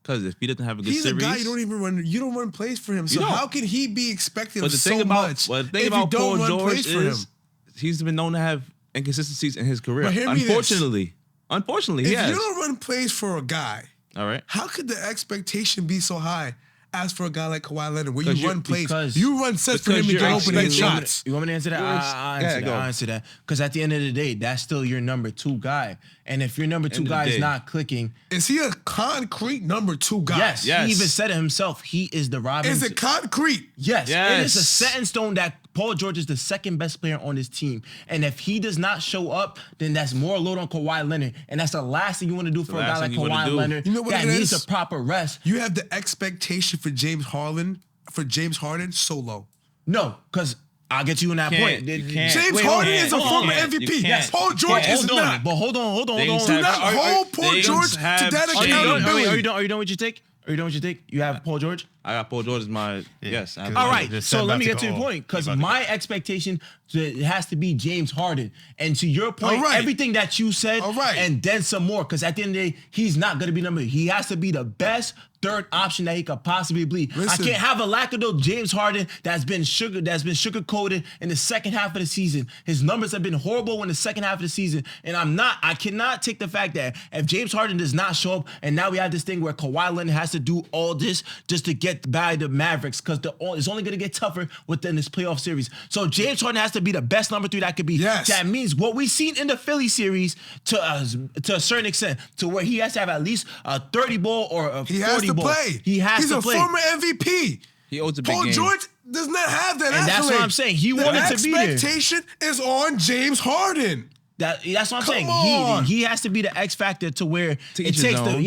Because if he doesn't have a good He's series, a guy you don't run plays for him. So don't. how can he be expected But of the so thing about much well, the thing if about you don't Paul run George plays for him? is he's been known to have inconsistencies in his career. But hear me this. Unfortunately, If he has. you don't run plays for a guy, All right. how could the expectation be so high as for a guy like Kawhi Leonard, where Because you run plays, because- you run sets for him to because get you're open and expecting- shots? You want me to answer that? I answer that. Because at the end of the day, that's still your number 2 guy. And if your number 2 End of the guy is day. not clicking, Is he a concrete number 2 guy? yes, Yes. he even said it himself. He is the Robinson. Is it concrete? Yes, Yes. it is a set in stone that Paul George is the second best player on this team. And if he does not show up, then that's more load on Kawhi Leonard. And that's the last thing you want to do for a last guy like thing you wanna Kawhi do. Leonard You know what that it needs is? a proper rest. You have the expectation for James Harden so low. No, because I'll get you in that Can't- point. you can't. James Wait, Harden hold on, is a hold on. former You MVP. can't. Yes, Paul George Hold is on, not. but hold on. Things Do have- not hold Paul things George to have that changed. Are you accountability. done with your take? Are you done with your take? You have Paul George? I got Paul George as my yes. All All right, Just so said let about me to get to go the off. point because About to my go. expectation has to be James Harden. And to your point, All right. everything that you said, All right. and then some more, because at the end of the day, he's not going to be number. He has to be the best third option that he could possibly be. I Listen. can't have a lackadaisical James Harden that's been sugar coated in the second half of the season. His numbers have been horrible in the second half of the season, and I cannot take the fact that if James Harden does not show up, and now we have this thing where Kawhi Leonard has to do all this just to get by the Mavericks, because it's only going to get tougher within this playoff series. So James Harden has to be the best number 3 that could be. Yes. That means what we've seen in the Philly series to a certain extent, to where he has to have at least a 30 ball or a 40 He has to ball. play. He has He's to a play. former MVP. He owes a big Paul game. George does not have that And that's what accolade. I'm saying. He The wanted to be there. expectation is on James Harden. That's what I'm Come saying. on. He has to be the X factor to where it each his takes own.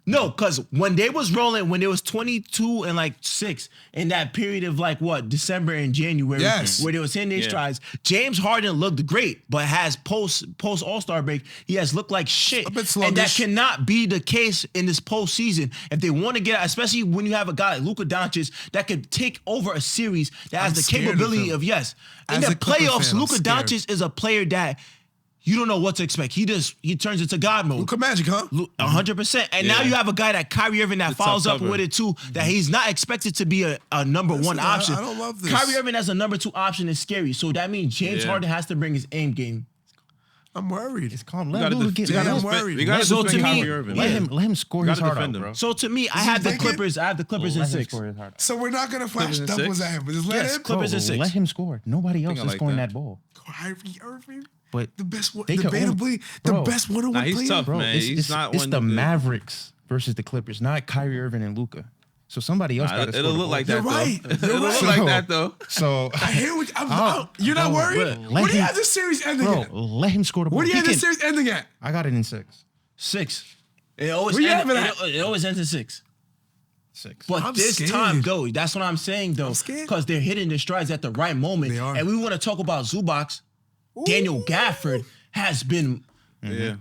No, because when they was rolling, when it was 22 and 6 in that period of December and January, Yes. where they was hitting their Yeah. strides, James Harden looked great, but has post All-Star break, he has looked like shit. A bit And that sluggish. cannot be the case in this postseason. If they want to get, especially when you have a guy like Luka Doncic that could take over a series that has I'm the scared of capability him. of In As the a Clipper playoffs, fan, I'm Luka scared. Doncic is a player that you don't know what to expect. He turns into God mode. Luka Magic, huh? 100%. And now Yeah. you have a guy that Kyrie Irving that The follows tough up cover. with it too, that he's not expected to be a number one I- option. I don't love this. Kyrie Irving as a number 2 option is scary. So that means James Yeah. Harden has to bring his aim game. I'm worried. It's calm. We Let gotta Luka def- get. we gotta I'm defend- worried. we gotta So to defend me, Kyrie Irving. Let yeah. him score You his gotta heart out, defend him. bro. So to me, I he have the thinking? Clippers. I have the Clippers in Let him 6. score his heart out. So we're not gonna flash Clippers in doubles 6? at him, but just let Yes, him. Clippers in 6. Let him score. Nobody else I is like scoring that. that ball. Kyrie Irving, But the best one, they could debatably, the bro. best one-on-one Nah, he's player. tough, bro, man. it's, He's it's, not it's one the of the- Mavericks versus the Clippers, not Kyrie Irving and Luka. So somebody else got to score. It'll the look ball. like You're that right. though. You're It'll look right. like that though. So, I hear what Oh, you're not bro, worried. let What do you him- have this series ending bro, at? let him score the ball. What do you He have this can- series ending at? I got it in 6. 6. It always Where you ends, having that? it always ends in 6. 6. But I'm this scared. time, though, that's what I'm saying, though, scared. because they're hitting their strides at the right moment. They are. And we want to talk about Zubac. Daniel Gafford has been. Yeah.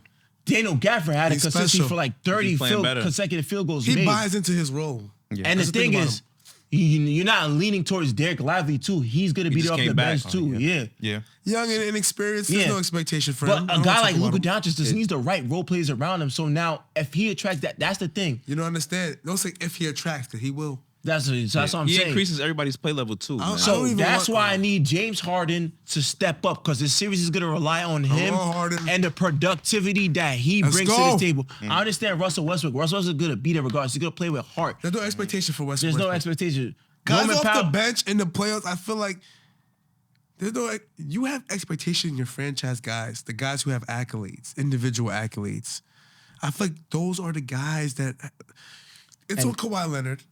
Daniel Gafford had a He's consistency special. for 30 He's playing better. consecutive field goals He made. buys into his role. Yeah. And the That's the thing thing about is, you're not leaning towards Derek Lively, too. He's going to be just there off came the back. bench, too. Oh, yeah. Yeah. Young and inexperienced, there's Yeah. no expectation for But him. I a don't guy talk like about Luka him. Doncic just needs the right role players around him. So now, if he attracts that, that's the thing. You don't understand. Don't say if he attracts, because he will. That's what I'm He saying. increases everybody's play level too. I- man. I So don't even that's want- why I need James Harden to step up, because this series is going to rely on him on, Harden. and the productivity that he Let's brings to go. this table. I understand Russell Westbrook. Russell Westbrook is going to beat it regardless. He's going to play with heart. There's no expectation for Westbrook. There's no expectation. Guys Norman off Powell- the bench in the playoffs, I feel like there's no. You have expectation in your franchise guys, the guys who have accolades, individual accolades. I feel like those are the guys that. It's on Kawhi Leonard.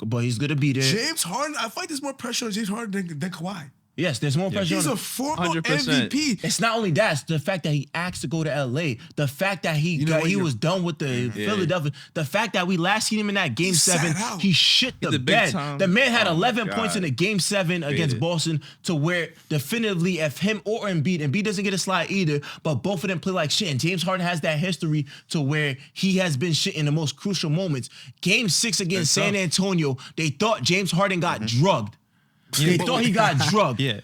but he's going to be there. James Harden, I feel like there's more pressure on James Harden than Kawhi. Yes, there's more pressure He's on a him. former 100%. MVP. It's not only that, it's the fact that he asked to go to LA, the fact that You know what, he you're- was done with the Philadelphia, the fact that we last seen him in that game sat 7, out. he shit the He's a big bed. time- The man had Oh, 11 God. points in the game 7 against Faded. Boston, to where definitively if him or Embiid doesn't get a slide either, but both of them play like shit. And James Harden has that history to where he has been shit in the most crucial moments. Game 6 against San Antonio, they thought James Harden got drugged. They thought he got drugged. Yeah.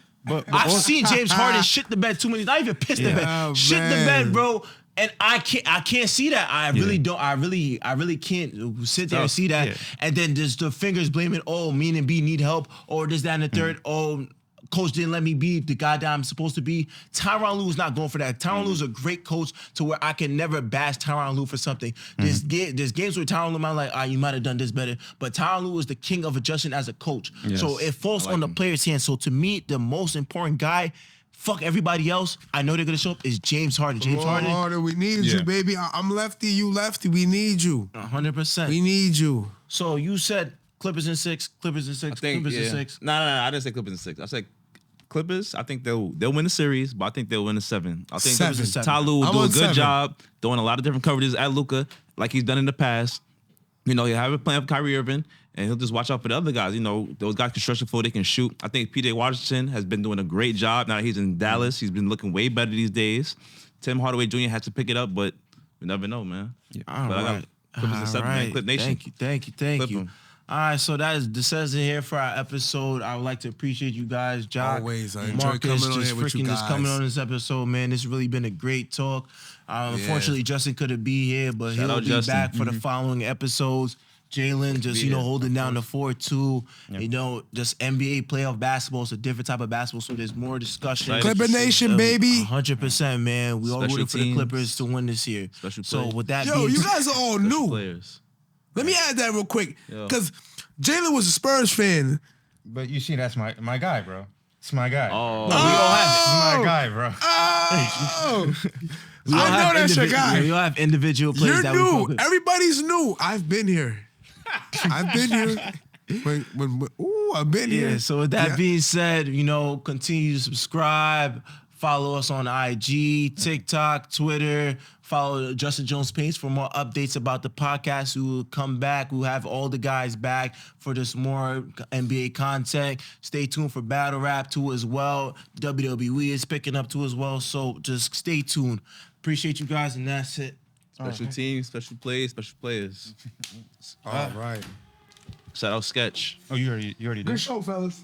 I've seen James Harden shit the bed too many. Not even piss the bed, Oh, shit the man. bed, bro. And I can't see that. I really don't. I really can't sit there and see that. Yeah. And then just the fingers blaming. Oh, me and B need help. Or this, that, and the third. Oh, coach didn't let me be the guy that I'm supposed to be. Tyronn Lue's not going for that. Tyronn Lue's a great coach to where I can never bash Tyronn Lue for something. There's games where Tyronn Lue, I'm like, you might have done this better. But Tyronn Lue is the king of adjusting as a coach. Yes. So it falls I like on the him. player's hands. So to me, the most important guy, fuck everybody else, I know they're going to show up, is James Harden. James Harden, Harden, we need you, baby. I'm lefty, you lefty. We need you. 100%. We need you. So you said Clippers in 6, Clippers in 6, I think, Clippers in yeah. 6. No, I didn't say Clippers in 6. I said Clippers. I think they'll win the series, but I think they'll win the 7. I think Seven. Seven. Lue will I'm do a on good 7. job doing a lot of different coverages at Luka, like he's done in the past. You know, he'll have a plan for Kyrie Irving, and he'll just watch out for the other guys. You know, those guys can stretch the floor, they can shoot. I think P.J. Washington has been doing a great job. Now that he's in Dallas, he's been looking way better these days. Tim Hardaway Jr. has to pick it up, but we never know, man. All But I got right. Clippers in 7, man. Right. Clip Nation. Thank you. Clip you. 'em. All right, so this says it here for our episode. I would like to appreciate you guys, Jock. Always. I enjoy Marcus, coming on just here with you freaking just guys. coming on this episode, man. It's really been a great talk. Unfortunately, Justin couldn't be here, but Shout he'll out be Justin. back for the following episodes. Jalen just, Be here, holding down the fort too. Just NBA playoff basketball. It's a different type of basketball, so there's more discussion. Excited. Clipper Nation, baby. 100%, man. We all Special rooting for the teams. Clippers to win this year. Special So plays. with that Yo, being you guys are all new. Players. Let me add that real quick. Yo. Because Jalen was a Spurs fan. But you see, that's my guy, bro. It's my guy. Oh, we all have it. It's my guy, bro. Oh! We all I know have that's your indivi- guy. We all have individual players You're that we new. focus. Everybody's new. I've been here. I've been here. I've been Yeah, here. so with that Yeah. being said, continue to subscribe, follow us on IG, TikTok, Twitter, follow Justin Jones Paints for more updates about the podcast. We will come back. We'll have all the guys back for this more NBA content. Stay tuned for Battle Rap too as well. WWE is picking up too as well, so just stay tuned. Appreciate you guys, and that's it. special teams, special plays, special players. All right. Shout out Sketch. Oh, you already did. Good show, fellas.